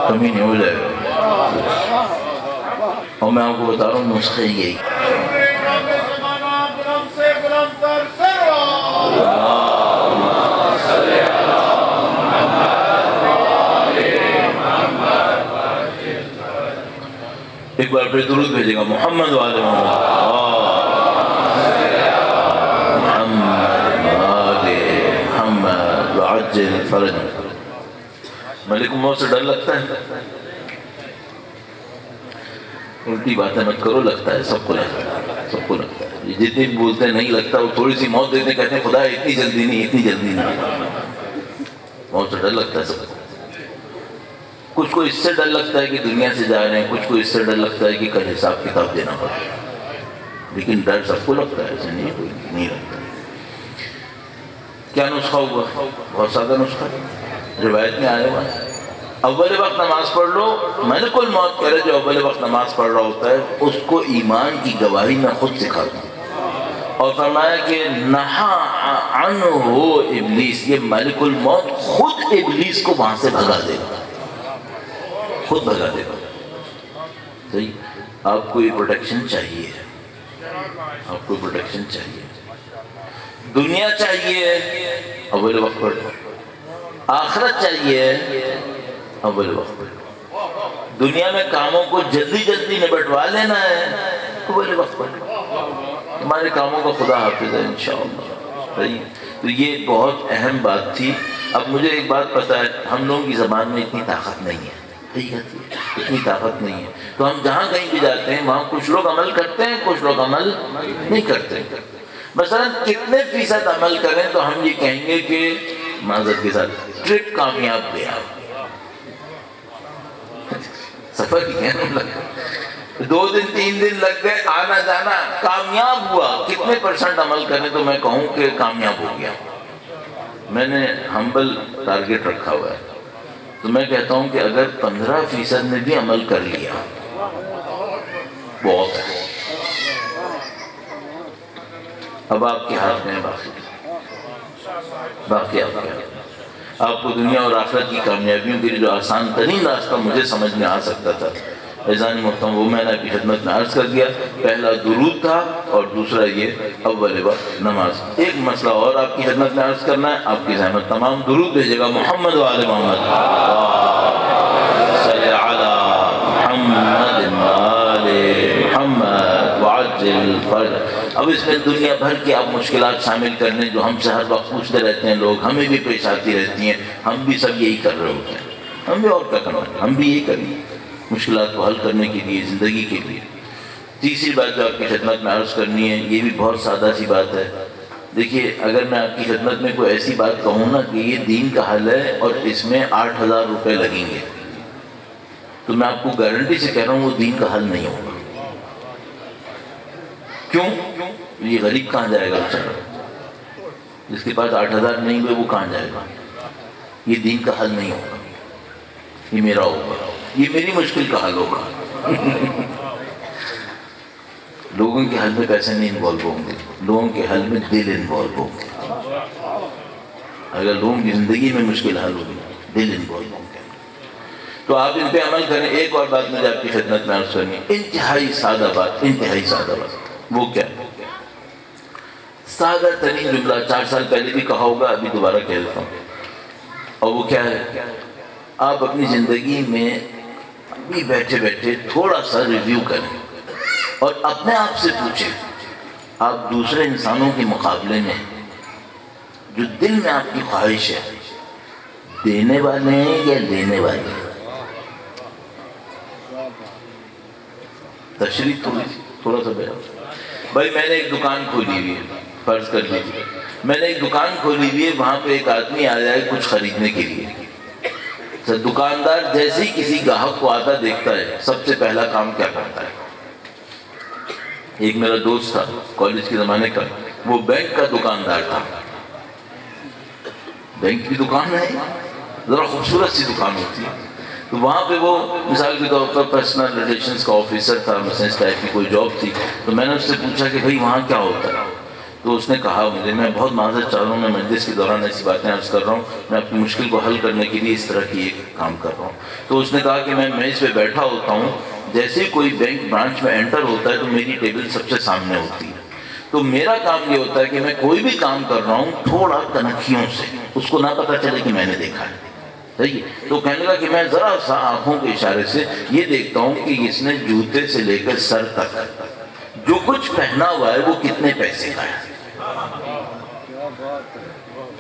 کمی نہیں ہو جائے گا، اور میں آپ کو بتا رہا ہوں نسخے یہی۔ ایک بار پھر درود بھیجے گا محمد وعلی محمد، محمد وعلی محمد وعجل فرج۔ ملک الموت سے ڈر لگتا ہے؟ الٹی باتیں مت کرو، لگتا ہے، سب کو لگتا ہے، سب کو لگتا ہے۔ یہ جتنے بولتے ہیں نہیں لگتا، وہ تھوڑی سی موت دیتے کہتے ہیں خدا اتنی جلدی نہیں، اتنی جلدی نہیں۔ بہت سے ڈر لگتا ہے سب کو. کچھ کو اس سے ڈر لگتا ہے کہ دنیا سے جا رہے ہیں, کچھ کو اس سے ڈر لگتا ہے کہ کل حساب کتاب دینا پڑے گا. لیکن ڈر سب کو لگتا ہے, ایسے نہیں کوئی نہیں لگتا. کیا نسخہ ہوا؟ بہت سادہ نسخہ روایت میں آیا ہوا ہے. اول وقت نماز پڑھ لو. ملک الموت کہہ رہے جو اول وقت نماز پڑھ رہا ہوتا ہے اس کو ایمان کی گواہی میں خود سکھاتا ہوں. اور فرمایا کہ نہا عنہ ابلیس, یہ ملک الموت خود ابلیس کو وہاں سے بھگا دے گا, خود بھگا دے گا. صحیح. آپ کو یہ پروٹیکشن چاہیے, آپ کو پروٹیکشن چاہیے. دنیا چاہیے, اول وقت پڑھ لو. آخرت چاہیے, اول وقت پڑھ لو. دنیا میں کاموں کو جلدی جلدی نبٹوا لینا ہے, اول وقت پڑھ لو. ہمارے کاموں کا خدا حافظ ہے انشاءاللہ. صحیح. تو یہ بہت اہم بات تھی. اب مجھے ایک بات پتہ ہے, ہم لوگوں کی زبان میں اتنی طاقت نہیں ہے, اتنی طاقت نہیں ہے. تو ہم جہاں کہیں بھی جاتے ہیں وہاں کچھ لوگ عمل کرتے ہیں, کچھ لوگ عمل نہیں کرتے. مثلا کتنے فیصد عمل کریں تو ہم یہ کہیں گے کہ معذرت کے ساتھ ٹرپ کامیاب گیا, سفر کی کہنا لگا, 2 دن 3 دن لگ گئے, آنا جانا کامیاب ہوا. کتنے پرسنٹ عمل کریں تو میں کہوں کہ کامیاب ہو گیا. میں نے ہمبل ٹارگٹ رکھا ہوا ہے, تو میں کہتا ہوں کہ اگر 15% نے بھی عمل کر لیا بہت ہے. اب آپ کے ہاتھ میں باقی آپ کے ہاتھ. آپ کو دنیا اور آخرت کی کامیابیوں کے لیے جو آسان ترین راستہ مجھے سمجھ میں آ سکتا تھا, ایزان محترم, وہ میں نے آپ کی خدمت میں عرض کر دیا. پہلا درود تھا اور دوسرا یہ اول وقت نماز. ایک مسئلہ اور آپ کی خدمت میں عرض کرنا ہے, آپ کی زحمت تمام درود بھیجے گا محمد و آل محمد, صلی علی محمد آل محمد وعجل فرج. اب اس میں دنیا بھر کی آپ مشکلات شامل کر لیں جو ہم سے ہر وقت پوچھتے رہتے ہیں لوگ, ہمیں بھی پیش آتی رہتی ہیں. ہم بھی سب یہی کر رہے ہوتے ہیں, ہم بھی اور کیا کرنا ہے, ہم بھی یہی کریں مشکلات کو حل کرنے کے لیے, زندگی کے لیے. تیسری بات جو آپ کی خدمت میں عرض کرنی ہے, یہ بھی بہت سادہ سی بات ہے. دیکھیے, اگر میں آپ کی خدمت میں کوئی ایسی بات کہوں نا کہ یہ دین کا حل ہے اور اس میں 8,000 روپے لگیں گے, تو میں آپ کو گارنٹی سے کہہ رہا ہوں وہ دین کا حل نہیں ہوگا. کیوں؟ یہ غریب کہاں جائے گا بیچارہ, جس کے پاس 8,000 نہیں ہوئے وہ کہاں جائے گا. یہ دین کا حل نہیں ہوگا, یہ میرا ہوگا, یہ میری مشکل کا حل ہوگا. لوگوں کے حل میں پیسے نہیں انوالو ہوں گے, لوگوں کے حل میں دل انوالو ہوں گے. اگر لوگوں کی زندگی میں مشکل حل ہوگی, دل انوالو ہوں گے. تو آپ ان پہ عمل کریں. ایک اور بات مجھے آپ کی خدمت میں عرض کرنی ہے, انتہائی سادہ بات, انتہائی سادہ بات. وہ کیا ہے؟ سادہ ترین جملہ, 4 سال پہلے بھی کہا ہوگا, ابھی دوبارہ کہہ دیتا ہوں. اور وہ کیا ہے؟ آپ اپنی زندگی میں ابھی بیٹھے بیٹھے تھوڑا سا ریویو کریں اور اپنے آپ سے پوچھیں, آپ دوسرے انسانوں کے مقابلے میں جو دل میں آپ کی خواہش ہے, دینے والے ہیں یا لینے والے ہیں؟ تشریح تھوڑا سا بیان. بھائی میں نے ایک دکان کھولی ہوئی ہے, فرض کر لیجیے میں نے ایک دکان کھولی ہوئی ہے, وہاں پہ ایک آدمی آ جائے کچھ خریدنے کے لیے. دکاندار جیسے ہی کسی گاہک کو آتا دیکھتا ہے, سب سے پہلا کام کیا کرتا ہے؟ ایک میرا دوست تھا کالج کے زمانے کا, وہ بینک کا دکاندار تھا. بینک کی دکان ہے, ذرا خوبصورت سی دکان ہوتی ہے, تو وہاں پہ وہ مثال کے طور پر پرسنل ریلیشنز کا آفیسر تھا, مثلا اس ٹائپ کی کوئی جاب تھی. تو میں نے اس سے پوچھا کہ بھائی وہاں کیا ہوتا ہے؟ تو اس نے کہا مجھے, میں بہت معذرت چاہ رہا ہوں, میں مجلس کے دوران ایسی باتیں عرض کر رہا ہوں, میں اپنی مشکل کو حل کرنے کے لیے اس طرح کی ایک کام کر رہا ہوں. تو اس نے کہا کہ میں میز پہ بیٹھا ہوتا ہوں, جیسے کوئی بینک برانچ میں انٹر ہوتا ہے تو میری ٹیبل سب سے سامنے ہوتی ہے. تو میرا کام یہ ہوتا ہے کہ میں کوئی بھی کام کر رہا ہوں تھوڑا کنکھیوں سے, اس کو نہ پتہ چلے کہ میں نے دیکھا ہے. صحیح. تو کہنے لگا کہ میں ذرا سا آنکھوں کے اشارے سے یہ دیکھتا ہوں کہ اس نے جوتے سے لے کر سر تک جو کچھ پہنا ہوا ہے وہ کتنے پیسے کا ہے.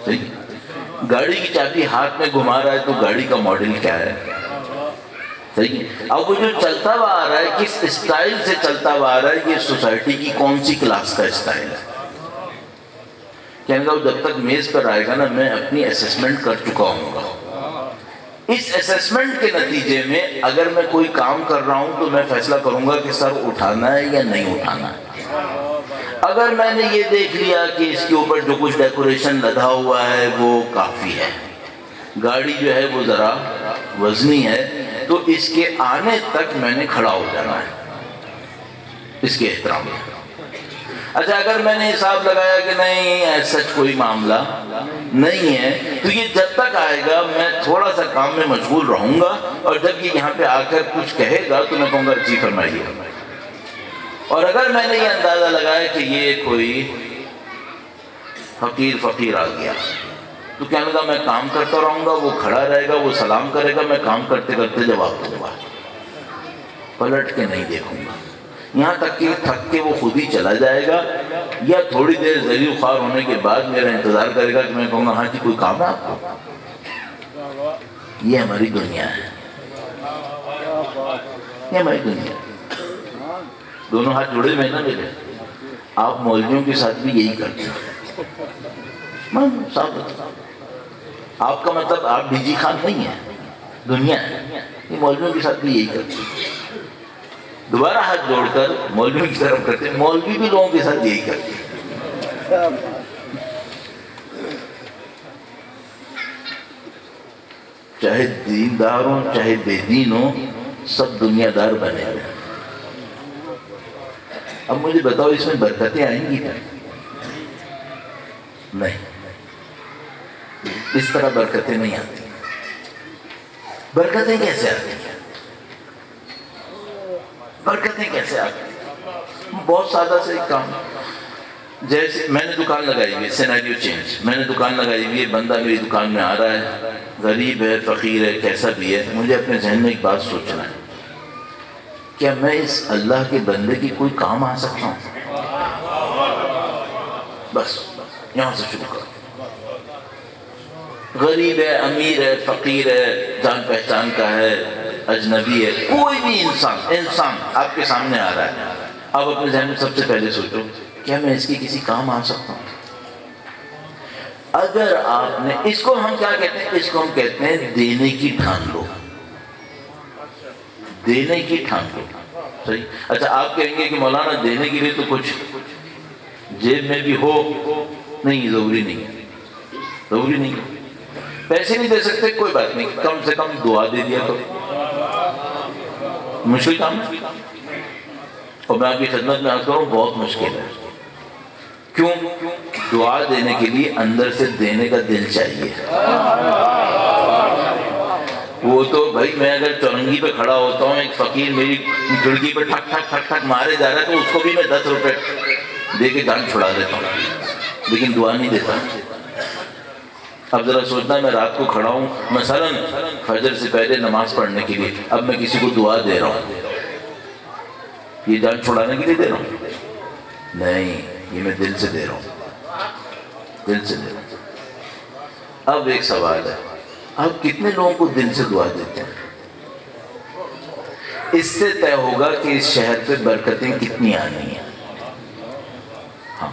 صحیح. گاڑی کی چابی ہاتھ میں گھما رہا ہے تو گاڑی کا ماڈل کیا ہے. صحیح. اب وہ جو چلتا ہوا آ رہا ہے کس اسٹائل سے چلتا ہوا آ رہا ہے, یہ سوسائٹی کی کون سی کلاس کا اسٹائل ہے. کہنے لگا جب تک میز پر آئے گا نا میں اپنی اسیسمنٹ کر چکا ہوں گا. اس اسیسمنٹ کے نتیجے میں اگر میں کوئی کام کر رہا ہوں تو میں فیصلہ کروں گا کہ سر اٹھانا ہے یا نہیں اٹھانا ہے. اگر میں نے یہ دیکھ لیا کہ اس کے اوپر جو کچھ ڈیکوریشن لدا ہوا ہے وہ کافی ہے, گاڑی جو ہے وہ ذرا وزنی ہے, تو اس کے آنے تک میں نے کھڑا ہو جانا ہے اس کے احترام میں. اچھا اگر میں نے حساب لگایا کہ نہیں ایسا کوئی معاملہ نہیں ہے, تو یہ جب تک آئے گا میں تھوڑا سا کام میں مشغول رہوں گا, اور جب یہ یہاں پہ آ کر کچھ کہے گا تو میں کہوں گا جی فرمائیے. اور اگر میں نے یہ اندازہ لگایا کہ یہ کوئی فقیر آ گیا, تو کہنے لگا میں کام کرتا رہوں گا, وہ کھڑا رہے گا, وہ سلام کرے گا, میں کام کرتے کرتے جواب دوں گا, پلٹ کے نہیں دیکھوں گا, یہاں تک کہ تھک کے وہ خود ہی چلا جائے گا, یا تھوڑی دیر ذلیل خوار ہونے کے بعد میرا انتظار کرے گا کہ میں کہوں گا ہاں جی کوئی کام ہے آپ کو. یہ ہماری دنیا ہے, یہ ہماری دنیا ہے. دونوں ہاتھ جڑے ہوئے نا میرے, آپ مولویوں کے ساتھ بھی یہی کرتے ہیں. آپ کا مطلب آپ ڈی جی خان نہیں ہیں, دنیا ہے. یہ مولویوں کے ساتھ بھی یہی کرتے ہیں, دوبارہ ہاتھ جوڑ کر مولویوں کی طرف کرتے ہیں. مولوی بھی لوگوں کے ساتھ یہی کرتے ہیں. چاہے دیندار ہوں چاہے بے دین ہوں, سب دنیا دار بنے ہوئے. اب مجھے بتاؤ اس میں برکتیں آئیں گی کیا؟ نہیں, اس طرح برکتیں نہیں آتی. برکتیں کیسے آتی ہیں؟ برکتیں کیسے آتی ہیں؟ بہت سادہ سے ایک کام. جیسے میں نے دکان لگائی ہوئی ہے, سینیریو چینج, میں نے دکان لگائی ہوئی ہے, بندہ میری دکان میں آ رہا ہے, غریب ہے, فقیر ہے, کیسا بھی ہے, مجھے اپنے ذہن میں ایک بات سوچنا ہے, کیا میں اس اللہ کے بندے کی کوئی کام آ سکتا ہوں؟ بس یہاں سے شروع کرو. غریب ہے, امیر ہے, فقیر ہے, جان پہچان کا ہے, اجنبی ہے, کوئی بھی انسان آپ کے سامنے آ رہا ہے, آپ اپنے ذہن میں سب سے پہلے سوچو کیا میں اس کی کسی کام آ سکتا ہوں؟ اگر آپ نے اس کو ہم کیا کہتے ہیں, اس کو ہم کہتے ہیں دینے کی ٹھان لو. دینے کی ٹھان لو, صحیح. اچھا آپ کہیں گے کہ مولانا دینے کے لیے تو کچھ جیب میں بھی ہو, نہیں ضروری نہیں ہے, ضروری نہیں ہے. پیسے نہیں دے سکتے کوئی بات نہیں, کم سے کم دعا دے دیا کرو. مشکل کام ہے, اور میں آپ کی خدمت میں عرض کروں بہت مشکل ہے. کیوں؟ دعا دینے کے لیے اندر سے دینے کا دل چاہیے. وہ تو بھائی میں اگر چورنگی پہ کھڑا ہوتا ہوں, ایک فقیر میری کھڑکی پہ ٹھک ٹھک ٹھک ٹھک مارے جا رہا ہے, تو اس کو بھی میں 10 روپے دے کے جان چھڑا دیتا ہوں, لیکن دعا نہیں دیتا. اب ذرا سوچنا, میں رات کو کھڑا ہوں مثلاً فجر سے پہلے نماز پڑھنے کے لیے, اب میں کسی کو دعا دے رہا ہوں, یہ جان چھڑانے کے لیے دے رہا ہوں؟ نہیں, یہ میں دل سے دے رہا ہوں, دل سے دے رہا ہوں. اب ایک سوال ہے, آپ کتنے لوگوں کو دل سے دعا دیتے ہیں؟ اس سے طے ہوگا کہ اس شہر پہ برکتیں کتنی آنی ہیں. ہاں,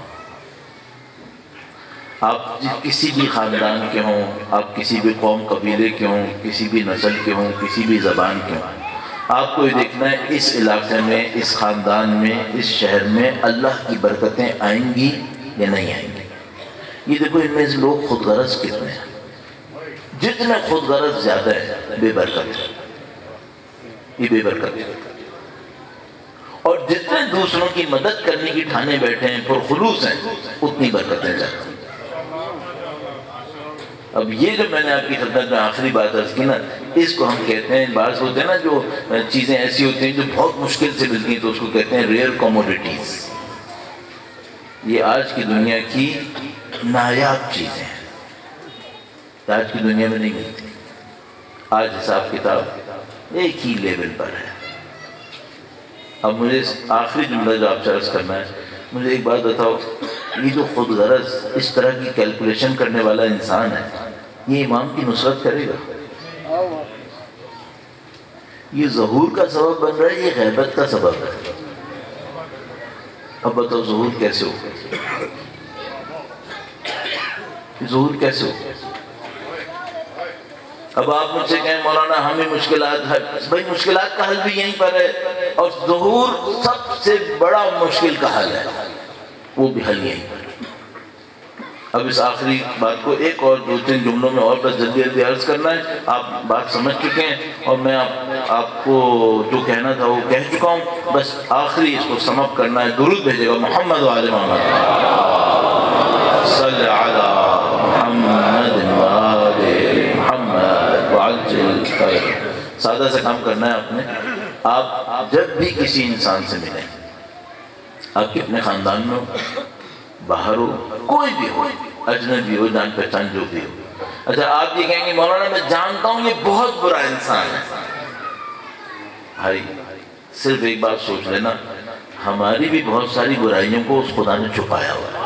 آپ کسی بھی خاندان کے ہوں, آپ کسی بھی قوم قبیلے کے ہوں, کسی بھی نسل کے ہوں, کسی بھی زبان کے ہوں, آپ کو یہ دیکھنا ہے اس علاقے میں, اس خاندان میں, اس شہر میں اللہ کی برکتیں آئیں گی یا نہیں آئیں گی. یہ دیکھو ان میں سے لوگ خود غرض کتنے ہیں. جتنے خود غرض زیادہ ہے بے برکت ہے, یہ بے برکت ہے. اور جتنے دوسروں کی مدد کرنے کی ٹھانے بیٹھے ہیں, پرخلوص ہیں, اتنی برکتیں زیادہ ہیں. اب یہ جو میں نے آپ کی خدمت میں آخری بات عرض کی نا, اس کو ہم کہتے ہیں, بعض ہوتے ہیں نا جو چیزیں ایسی ہوتی ہیں جو بہت مشکل سے ملتی ہیں, تو اس کو کہتے ہیں ریئر کموڈیٹیز. یہ آج کی دنیا کی نایاب چیزیں ہیں, آج کی دنیا میں نہیں ملتی. آج حساب کتاب ایک ہی لیول پر ہے. اب مجھے آخری جملہ جو آپ سے عرض کرنا ہے, مجھے ایک بات بتاؤ, یہ جو خود غرض اس طرح کی کیلکولیشن کرنے والا انسان ہے, یہ امام کی نصرت کرے گا؟ یہ ظہور کا سبب بن رہا ہے, یہ غیبت کا سبب ہے. اب بتاؤ ظہور کیسے ہوگا؟ ظہور کیسے ہو؟ اب آپ مجھ سے کہیں مولانا ہمیں مشکلات ہے، بھائی مشکلات کا حل بھی یہیں پر ہے، اور ظہور سب سے بڑا مشکل کا حل ہے، وہ بھی حل یہیں پر ہے۔ اب اس آخری بات کو ایک اور 2-3 جملوں میں اور بس جلدی جلدی عرض کرنا ہے، آپ بات سمجھ چکے ہیں اور میں آپ کو جو کہنا تھا وہ کہہ چکا ہوں، بس آخری اس کو سم اپ کرنا ہے۔ درود بھیجے گا محمد وآل محمد، صلی علی محمد وآل محمد وعجل خیر۔ سادہ سے کام کرنا ہے آپ نے۔ آپ جب بھی کسی انسان سے ملیں، آپ کے اپنے خاندان میں ہو، باہر ہو، کوئی بھی ہو، اجنبی ہو، جان پہچان جو بھی ہو، اچھا آپ یہ کہیں گے مولانا میں جانتا ہوں یہ بہت برا انسان ہے، بھائی صرف ایک بات سوچ لینا، ہماری بھی بہت ساری برائیوں کو اس خدا نے چھپایا ہوا ہے۔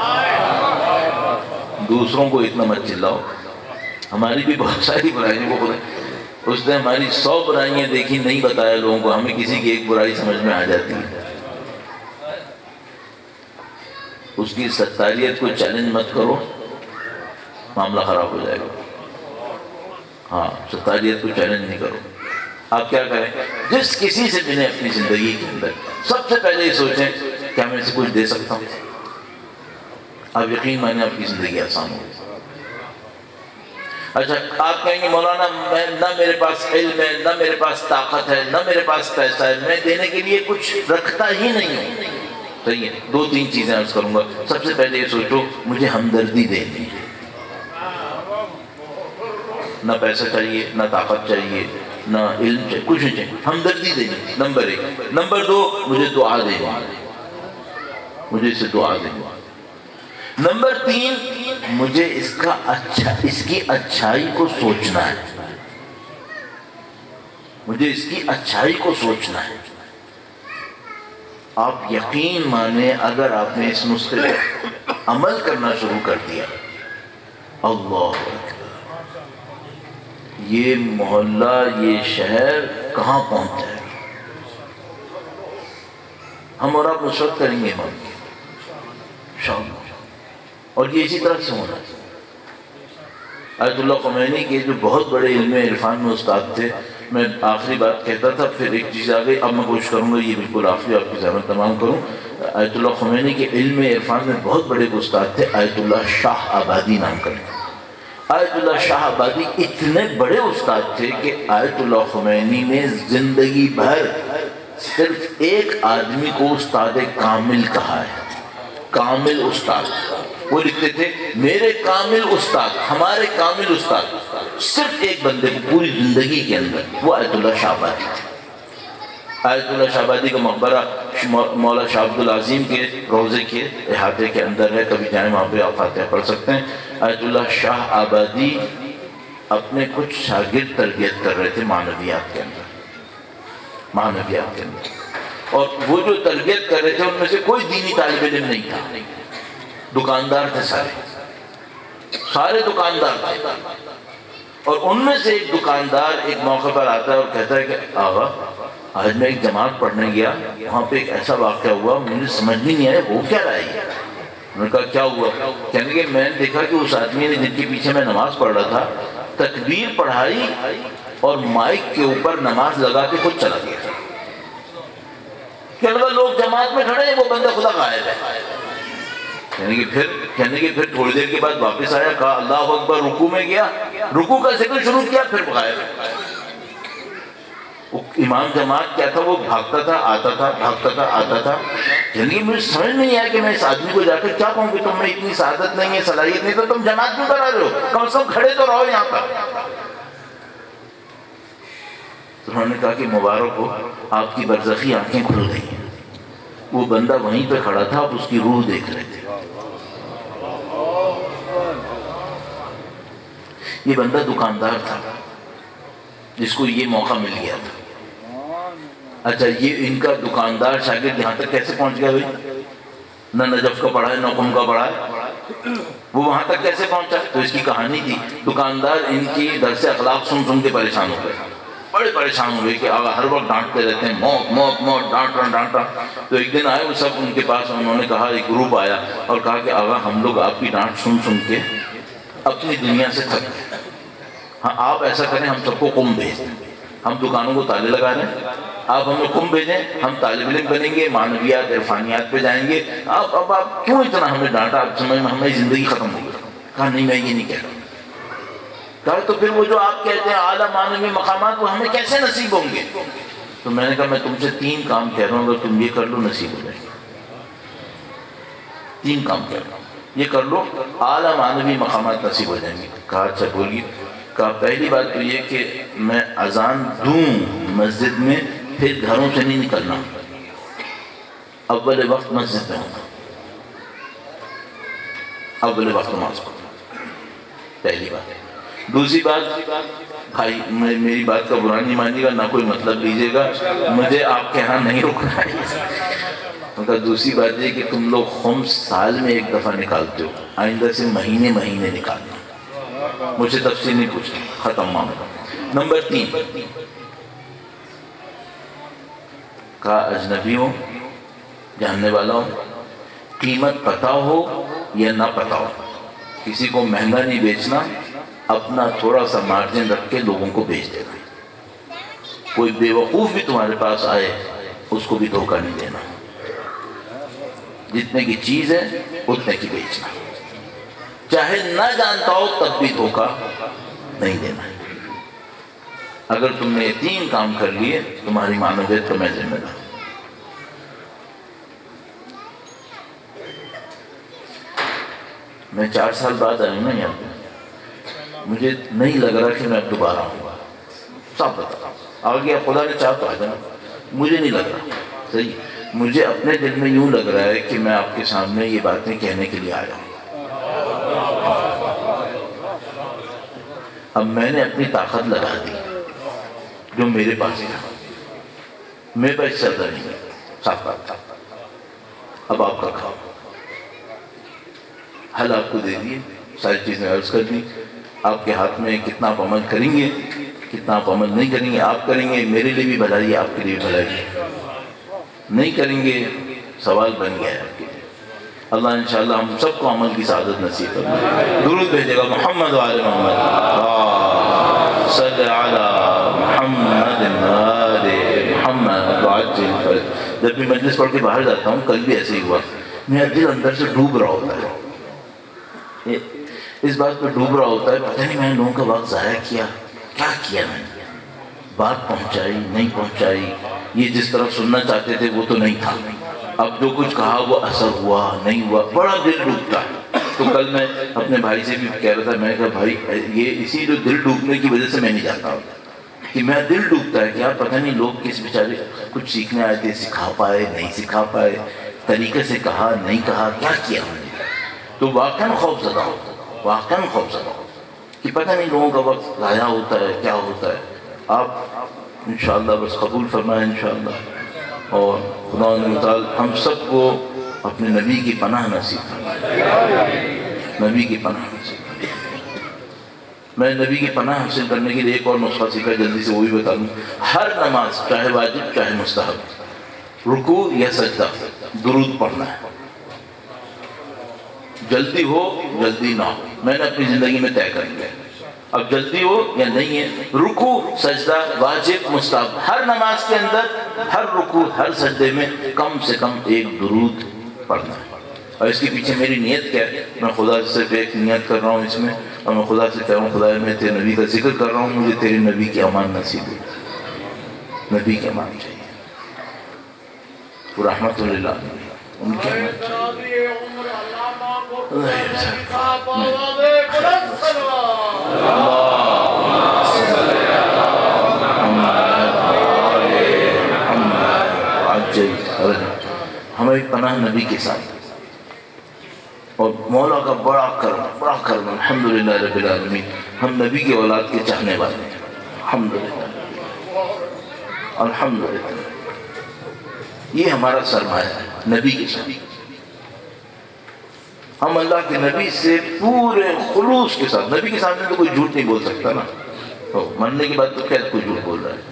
دوسروں کو اتنا مت چلاؤ، ہماری بھی بہت ساری برائیوں کو خدا، اس نے ہماری 100 برائیاں دیکھی، نہیں بتایا لوگوں کو، ہمیں کسی کی ایک برائی سمجھ میں آ جاتی ہے۔ اس کی ستاریت کو چیلنج مت کرو، معاملہ خراب ہو جائے گا۔ ہاں، ستاریت کو چیلنج نہیں کرو۔ آپ کیا کریں، جس کسی سے ملیں اپنی زندگی کے اندر، سب سے پہلے یہ سوچیں کیا میں اسے کچھ دے سکتا ہوں؟ آپ یقین مانیں آپ کی زندگی آسان ہوگی۔ اچھا آپ کہیں گے مولانا نہ میرے پاس علم ہے، نہ میرے پاس طاقت ہے، نہ میرے پاس پیسہ ہے، میں دینے کے لیے کچھ رکھتا ہی نہیں ہوں۔ صحیح ہے، 2-3 چیزیں عرض کروں گا۔ سب سے پہلے یہ سوچو مجھے ہمدردی دینی ہے، نہ پیسہ چاہیے، نہ طاقت چاہیے، نہ علم چاہیے، کچھ نہیں چاہیے، ہمدردی دینی، نمبر 1۔ نمبر 2 مجھے دعا دینی، مجھے اسے دعا دینی۔ نمبر 3 مجھے اس کی اچھائی کو سوچنا ہے، مجھے اس کی اچھائی کو سوچنا ہے۔ آپ یقین مانیں اگر آپ نے اس نسخے پر عمل کرنا شروع کر دیا، اللہ اکبر، یہ محلہ، یہ شہر کہاں پہنچ جائے گا۔ ہم اور آپ نصرت کریں گے امام کی انشاءاللہ، اور یہ اسی طرح سے ہونا ہے۔ آیت اللہ خمینی کے جو بہت بڑے علم عرفان میں استاد تھے، میں آخری بات کہتا تھا، پھر ایک چیز آ گئی، اب میں کوشش کروں گا یہ بالکل آخری آپ کی زحمت تمام کروں۔ آیت اللہ خمینی کے علم عرفان میں بہت بڑے استاد تھے، آیت اللہ شاہ آبادی نام کرتے۔ آیت اللہ شاہ آبادی اتنے بڑے استاد تھے کہ آیت اللہ خمینی نے زندگی بھر صرف ایک آدمی کو استاد کامل کہا ہے، کامل استاد۔ وہ لکھتے تھے میرے کامل استاد، ہمارے کامل استاد، صرف ایک بندے کو پوری زندگی کے اندر، وہ آیت اللہ شاہ آبادی تھے۔ آیت اللہ شاہ آبادی کا مقبرہ مولا شاہ عبد العظیم کے روضے کے احاطے کے اندر ہے، کبھی جائیں وہاں پہ آپ فاتحہ پڑھ سکتے ہیں۔ آیت اللہ شاہ آبادی اپنے کچھ شاگرد تربیت کر رہے تھے معنویات کے اندر، معنویات کے اندر، اور وہ جو تربیت کر رہے تھے ان میں سے کوئی دینی طالب علم نہیں تھا، دکاندار تھے، سارے دکاندار تھے۔ اور ان میں سے ایک دکاندار ایک موقع پر آتا ہے اور کہتا ہے کہ آغا آج میں ایک جماعت پڑھنے گیا، وہاں پہ ایک ایسا واقعہ ہوا، مجھے سمجھ نہیں آیا وہ کیا رہا ہے۔ انہوں نے کہا کیا ہوا؟ کہنے کہ میں نے دیکھا کہ اس آدمی نے جن کے پیچھے میں نماز پڑھ رہا تھا، تکبیر پڑھائی اور مائک کے اوپر نماز لگا کے خود چلا گیا۔ کہنے لگا لوگ جماعت میں کھڑے ہیں، وہ بندہ خدا غائب ہے۔ کہنے کہ پھر تھوڑی دیر کے بعد واپس آیا، کہا اللہ اکبر، رکوع میں گیا، رکوع کا ذکر شروع کیا، پھر غائب۔ امام جماعت کیا تھا، وہ بھاگتا تھا آتا تھا، بھاگتا تھا آتا تھا۔ یعنی مجھے سمجھ نہیں آیا کہ میں اس آدمی کو جا کر کیا کہوں کہ تم میں اتنی سعادت نہیں ہے، صلاحیت نہیں، تو تم جماعت کیوں کرا رہے ہو، کم سے کم کھڑے تو رہو یہاں پر۔ تو انہوں نے کہا کہ مبارک ہو، آپ کی برزخی آنکھیں کھل گئی ہیں۔ وہ بندہ وہیں پہ کھڑا تھا، آپ اس کی روح دیکھ رہے تھے۔ یہ بندہ دکاندار تھا جس کو یہ موقع مل گیا تھا۔ اچھا یہ ان کا دکاندار شاگرد یہاں تک کیسے پہنچ گیا بھائی؟ نہ نجف کا پڑھا ہے نہ قم کا پڑھا ہے، وہ وہاں تک کیسے پہنچا؟ تو اس کی کہانی تھی، دکاندار ان کی درس اخلاق سن سن کے پریشان ہو گئے، بڑے پریشان ہوئے کہ آقا ہر وقت ڈانٹتے رہتے ہیں، موت موت موت، ڈانٹا۔ تو ایک دن آئے وہ سب ان کے پاس، انہوں نے کہا، ایک گروپ آیا اور کہا کہ آقا ہم لوگ آپ کی ڈانٹ سن سن کے اپنی دنیا سے تھک گئے. ہاں آپ ایسا کریں ہم سب کو قم بھیج دیں. ہم دکانوں کو تالے لگا رہے ہیں, آپ ہمیں قم بھیجیں, ہم طالب علم بنیں گے, معنویات عرفانیات پہ جائیں گے. اب آپ کیوں اتنا ہمیں ڈانٹا؟ آپ سمجھ میں ہماری زندگی ختم ہو گئی. کہا نہیں میں یہ نہیں کہہ رہا. کہا تو پھر وہ جو آپ کہتے ہیں اعلیٰ معنوی مقامات وہ ہمیں کیسے نصیب ہوں گے؟ تو میں نے کہا میں تم سے 3 کام کہہ رہا ہوں, اگر تم یہ کر لو نصیب ہو جائے گا. 3 کام کہہ رہا ہوں, یہ کر لو اعلیٰ معنوی مقامات نصیب ہو جائیں گے. کہا اچھا بولیے. کہا پہلی بات تو یہ کہ میں اذان دوں مسجد میں, پھر گھروں سے نہیں نکلنا, اول وقت مسجد میں ہونا, اول وقت نماز پڑھنا. پہلی بات. دوسری بات, بھائی میری بات کا برا نہیں مانیے گا, نہ کوئی مطلب لیجیے گا, مجھے آپ کے ہاں نہیں رکنا ہے. دوسری بات یہ کہ تم لوگ خمس سال میں 1 دفعہ نکالتے ہو, آئندہ سے مہینے مہینے نکالنا. مجھے تفصیل نہیں پوچھنا, ختم معاملہ. نمبر 3, کہا اجنبیوں جاننے والا ہو, قیمت پتہ ہو یا نہ پتہ ہو, کسی کو مہنگا نہیں بیچنا, اپنا تھوڑا سا مارجن رکھ کے لوگوں کو بیچ دینا. کوئی بے وقوف بھی تمہارے پاس آئے اس کو بھی دھوکہ نہیں دینا. جتنے کی چیز ہے اتنے کی بیچنا, چاہے نہ جانتا ہو تب بھی دھوکہ نہیں دینا. اگر تم نے یہ 3 کام کر لیے تمہاری معنویت کا میں ذمہ دار. میں 4 سال بعد آیا ہوں نا یہاں پہ, مجھے نہیں لگ رہا کہ میں اب دوبارہ آؤں گا. صاحب بتا آگے خدا نے چاہ تو آ جانا, مجھے نہیں لگ رہا. صحیح, مجھے اپنے دل میں یوں لگ رہا ہے کہ میں آپ کے سامنے یہ باتیں کہنے کے لیے آیا ہوں. اب میں نے اپنی طاقت لگا دی جو میرے پاس تھا, میرے پاس چلتا نہیں ہے. صاف بات تھا. اب آپ کا کھاؤ, حل آپ کو دے دیے, ساری چیزیں عرض کر دی. آپ کے ہاتھ میں کتنا آپ عمل کریں گے کتنا آپ عمل نہیں کریں گے. آپ کریں گے میرے لیے بھی بھلائی, آپ کے لیے بھی بھلائی. نہیں کریں گے سوال بن گیا ہے آپ کے لیے. اللہ انشاءاللہ ہم سب کو عمل کی سعادت نصیب فرمائے. درود بھیجے گا محمد وآل محمد, صلی علی محمد آل محمد وعجل فرج. جب بھی مجلس پڑھ کے باہر جاتا ہوں, کل بھی ایسے ہی ہوا, میرا دل اندر سے ڈوب رہا ہوتا ہے, اس بات پہ ڈوب رہا ہوتا ہے پتہ نہیں میں نے لوگوں کا وقت ضائع کیا, کیا کیا میں نے, بات پہنچائی نہیں پہنچائی, یہ جس طرح سننا چاہتے تھے وہ تو نہیں تھا, اب جو کچھ کہا وہ اثر ہوا نہیں ہوا, بڑا دل ڈوبتا ہے. تو کل میں اپنے بھائی سے بھی کہہ رہا تھا, میں نے کہا بھائی یہ اسی جو دل ڈوبنے کی وجہ سے میں نہیں جاتا ہوں, کہ میں دل ڈوبتا ہے کہ آپ پتہ نہیں لوگ کس بیچارے کچھ سیکھنے آئے تھے, سکھا پائے نہیں سکھا پائے, طریقے سے کہا نہیں کہا, کیا کیا ہم نے. تو واقعاً خوف زدہ ہوتا, واقعاً خوف زدہ ہوتا کہ پتہ نہیں لوگوں کا وقت ضائع ہوتا ہے کیا ہوتا ہے. آپ انشاءاللہ بس قبول فرمائیں انشاءاللہ, اور خدا تعالی ہم سب کو اپنے نبی کی پناہ نصیب فرمائے, نبی کی پناہ نصیب فرمائے. میں نبی کی پناہ حاصل کرنے کے لیے ایک اور نسخہ سیکھا, جلدی سے وہ بھی بتا دوں. ہر نماز چاہے واجب چاہے مستحب, رکوع یا سجدہ درود پڑھنا ہے, جلدی ہو جلدی نہ ہو, میں نے اپنی زندگی میں طے کر لیا. اب جلدی ہو یا نہیں ہے, رکوع سجدہ واجب مستحب, ہر نماز کے اندر ہر رکوع ہر سجدے میں کم سے کم 1 درود پڑھنا ہے. اور اس کے پیچھے میری نیت کیا ہے, میں خدا سے صرف ایک نیت کر رہا ہوں اس میں, اور میں خدا سے کہہ رہا ہوں خدا میں تیرے نبی کا ذکر کر رہا ہوں, مجھے تیرے نبی کی امان نصیب ہو, نبی کی امان چاہیے. رحمت اللہ ان کے ہماری پناہ نبی کے ساتھ, اور مولا کا بڑا کرم الحمدللہ رب العالمین, ہم نبی کی اولاد کے چاہنے والے ہیں الحمدللہ الحمدللہ. یہ ہمارا سرمایہ ہے نبی کے ساتھ. ہم اللہ کے نبی سے پورے خلوص کے ساتھ, نبی کے سامنے تو کوئی جھوٹ نہیں بول سکتا نا, مرنے کے بعد تو کیا کوئی جھوٹ بول رہا ہے.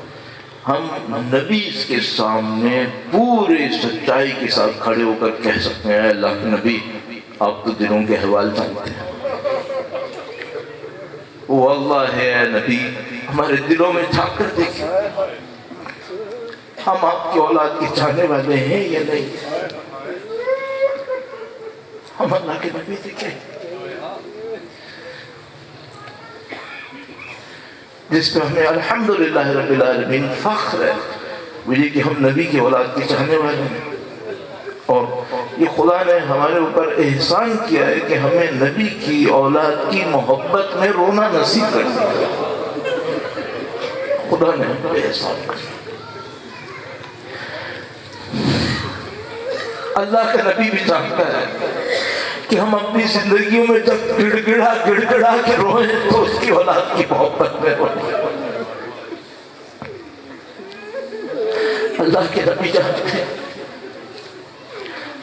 ہم نبی کے سامنے پورے سچائی کے ساتھ کھڑے ہو کر کہہ سکتے ہیں, اے اللہ کے نبی آپ تو دلوں کے احوال جانتے ہیں, واللہ اے نبی ہمارے دلوں میں جھانک کر دیکھیں، ہم آپ کی اولاد کے چاہنے والے ہیں یا نہیں؟ ہم اللہ کے نبی دیکھیں جس پہ ہمیں الحمدللہ رب العالمین فخر ہے، وہ یہ کہ ہم نبی کی اولاد کے چاہنے والے ہیں۔ اور یہ خدا نے ہمارے اوپر احسان کیا ہے کہ ہمیں نبی کی اولاد کی محبت میں رونا نصیب کر دیا، خدا نے ہم پر احسان کیا۔ اللہ کا نبی بھی چاہتا ہے کہ ہم اپنی زندگیوں میں جب گڑ گڑا کے روئیں تو اس کی اولاد کی محبت میں روئیں۔ اللہ کے نبی جانتے ہیں،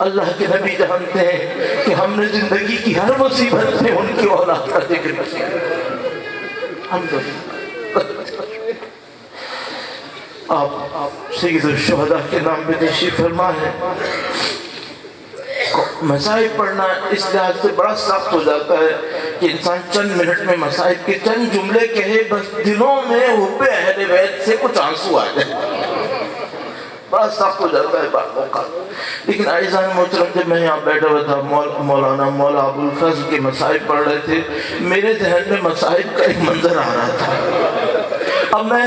اللہ کے نبی جانتے ہیں کہ ہم نے زندگی کی ہر مصیبت میں ان کی اولاد کا ذکر کیا۔ آپ سید الشہداء کے نام پہ تشریف فرما ہے۔ مسائب پڑھنا اس لحاظ سے بڑا سخت ہو جاتا ہے کہ انسان چند منٹ میں مسائب کے چند جملے کہے، بس دلوں میں حب اہل بیت سے کچھ آنسو آ جائے، بڑا سخت ہو جاتا ہے بعض اوقات۔ لیکن عزیزان محترم، جب میں یہاں بیٹھا ہوا تھا مولانا مولا ابو الفضل کے مسائب پڑھ رہے تھے، میرے ذہن میں مسائب کا ایک منظر آ رہا تھا۔ اب میں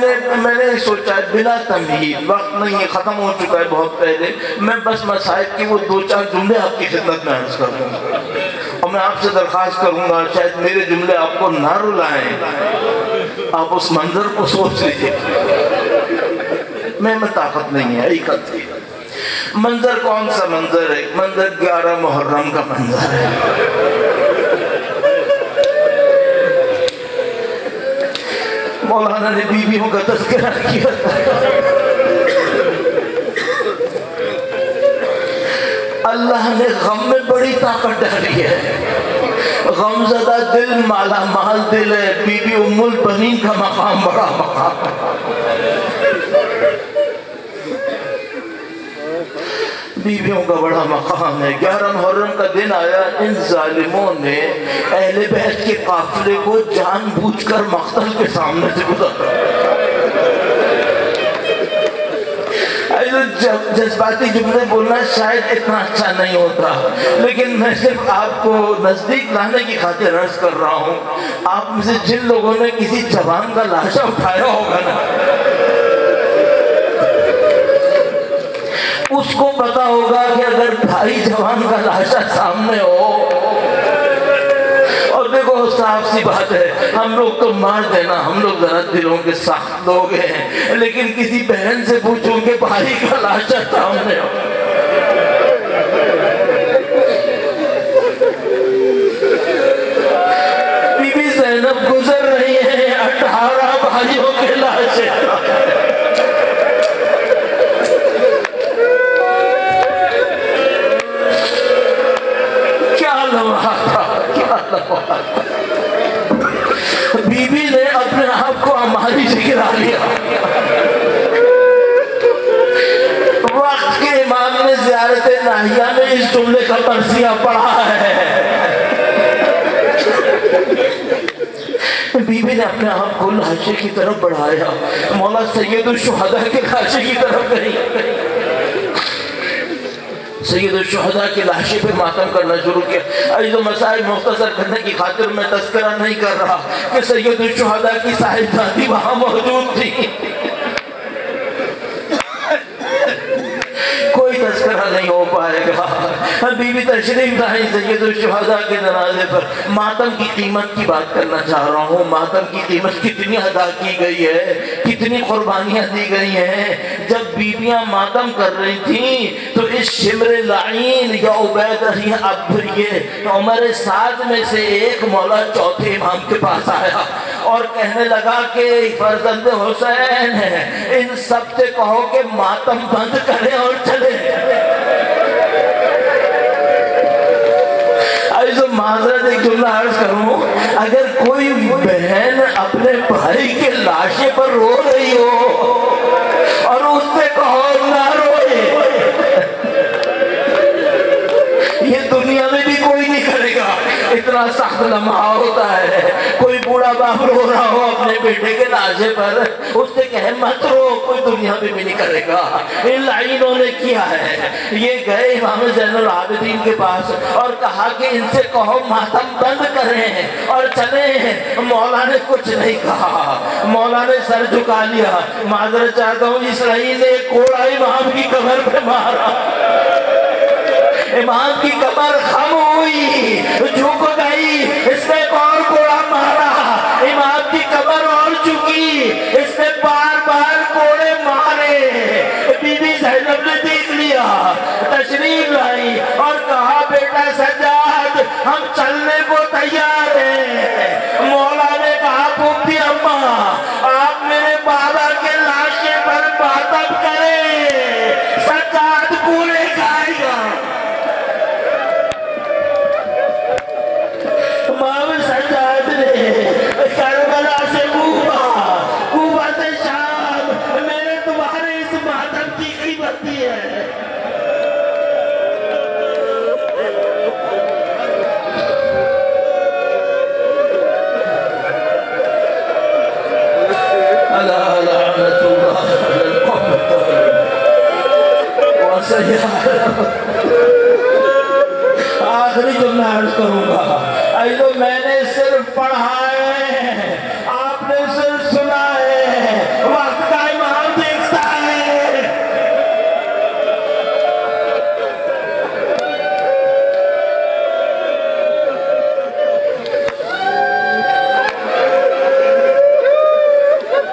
نے سوچا ہے بلا تمہید، وقت نہیں ہے، ختم ہو چکا ہے بہت پہلے، میں بس مسائب کی وہ 2-4 جملے آپ کی خدمت میں عرض کر دوں گا، اور میں آپ سے درخواست کروں گا شاید میرے جملے آپ کو نہ رلائیں، آپ اس منظر کو سوچ لیجیے۔ میں طاقت نہیں ہے، حقیقت ہے۔ منظر کون سا منظر ہے؟ منظر 11 محرم کا منظر ہے۔ مولانا نے بیویوں کا تذکرہ کیا تھا، اللہ نے غم میں بڑی طاقت ڈالی ہے۔ غم زدہ دل مالا مال دل ہے، بی بی ام البنین کا مقام بڑا مقام ہے، بیویوں کا بڑا مقام ہے۔ 11 محرم کا دن آیا، ان ظالموں نے اہل بیت کے قافلے کو جان بوجھ کر مقتل کے سامنے سے گزارا۔ جذباتی جملے بولنا شاید اتنا اچھا نہیں ہوتا، لیکن میں صرف آپ کو نزدیک لانے کی خاطر عرض کر رہا ہوں۔ آپ میں سے جن لوگوں نے کسی جوان کا لاشا اٹھایا ہوگا نا، اس کو پتا ہوگا کہ اگر بھائی جوان کا لاشا سامنے ہو، اور دیکھو صاف سی بات ہے، ہم لوگ تو مار دینا، ہم لوگ ذرا دلوں کے سخت لوگ ہیں، لیکن کسی بہن سے پوچھوں کہ بھائی کا لاشا سامنے ہو، بی بی زینب گزر رہی ہیں 18 بھائیوں کے لاشے، بی بی نے اپنے آپ کو ہماری سے گرا لیا۔ وقت کے امام نے زیارت ناہیہ میں اس جملے کا ترسیہ پڑھا ہے، بی بی نے اپنے آپ کو لاشے کی طرف بڑھایا، مولا سید الشہداء کے لاشے کی طرف نہیں، سید الشہداء کے لاشے پہ ماتم کرنا شروع کیا۔ عزیز و مسائل مختصر کرنے کی خاطر میں تذکرہ نہیں کر رہا کہ سید الشہداء کی صاحبزادی وہاں موجود تھی، کوئی تذکرہ نہیں ہو پائے گا۔ بی بی تشریف لائی سید الشہداء کے جنازے پر۔ ماتم کی قیمت کی بات کرنا چاہ رہا ہوں، ماتم کی قیمت کتنی ادا کی گئی ہے، کتنی قربانیاں دی گئی ہیں۔ جب بیویاں ماتم کر رہی تھیں تو اس شمر لعین یا عبید عمر سعد میں سے ایک مولا چوتھے امام کے پاس آیا اور کہنے لگا کہ فرزند حسین ہے، ان سب سے کہو کہ ماتم بند کریں اور چلے۔ معذرت ایک جملہ عرض کروں، اگر کوئی بہن اپنے بھائی کے لاشے پر رو رہی ہو اور اس سے کہو نہ روئے، یہ دنیا میں بھی کوئی نہیں کرے گا، اتنا سخت لمحہ ہوتا ہے، کوئی بوڑھا باپ رو رہا ہو اپنے بیٹے کے لاشے پر، اس سے کہے مت رو، کوئی دنیا میں بھی نہیں کرے گا۔ ان لعینوں نے کیا ہے، یہ گئے امام زین العابدین کے پاس اور کہا کہ ان سے کہو ماتم بند کریں اور چلیں۔ مولا نے کچھ نہیں کہا، مولا نے سر جھکا لیا۔ معذرت چاہتا ہوں، اسرائیل نے ایک کوڑا امام کی کمر پہ مارا، امام کی کمر خم ہوئی، جھک گئی، اس نے ایک اور کوڑا مارا، امام کی کمر اور جھکی، اس نے بار بار کوڑے مارے۔ بی بی زینب نے دیکھ لیا، تشریف لائی اور کہا بیٹا سجاد ہم چلنے کو تیار ہیں۔ مولا نے کہا پھوپھی اماں آپ میرے بابا کے لاشے پر ماتم کریں، سجاد کوڑے کھائے گا۔ امام سجاد نے کربلا سے کوفہ سے شام، میں نے تمہارے اس ماتم کی قیمت دی ہے۔ آخری جملہ عرض کروں گا، میں نے صرف پڑھا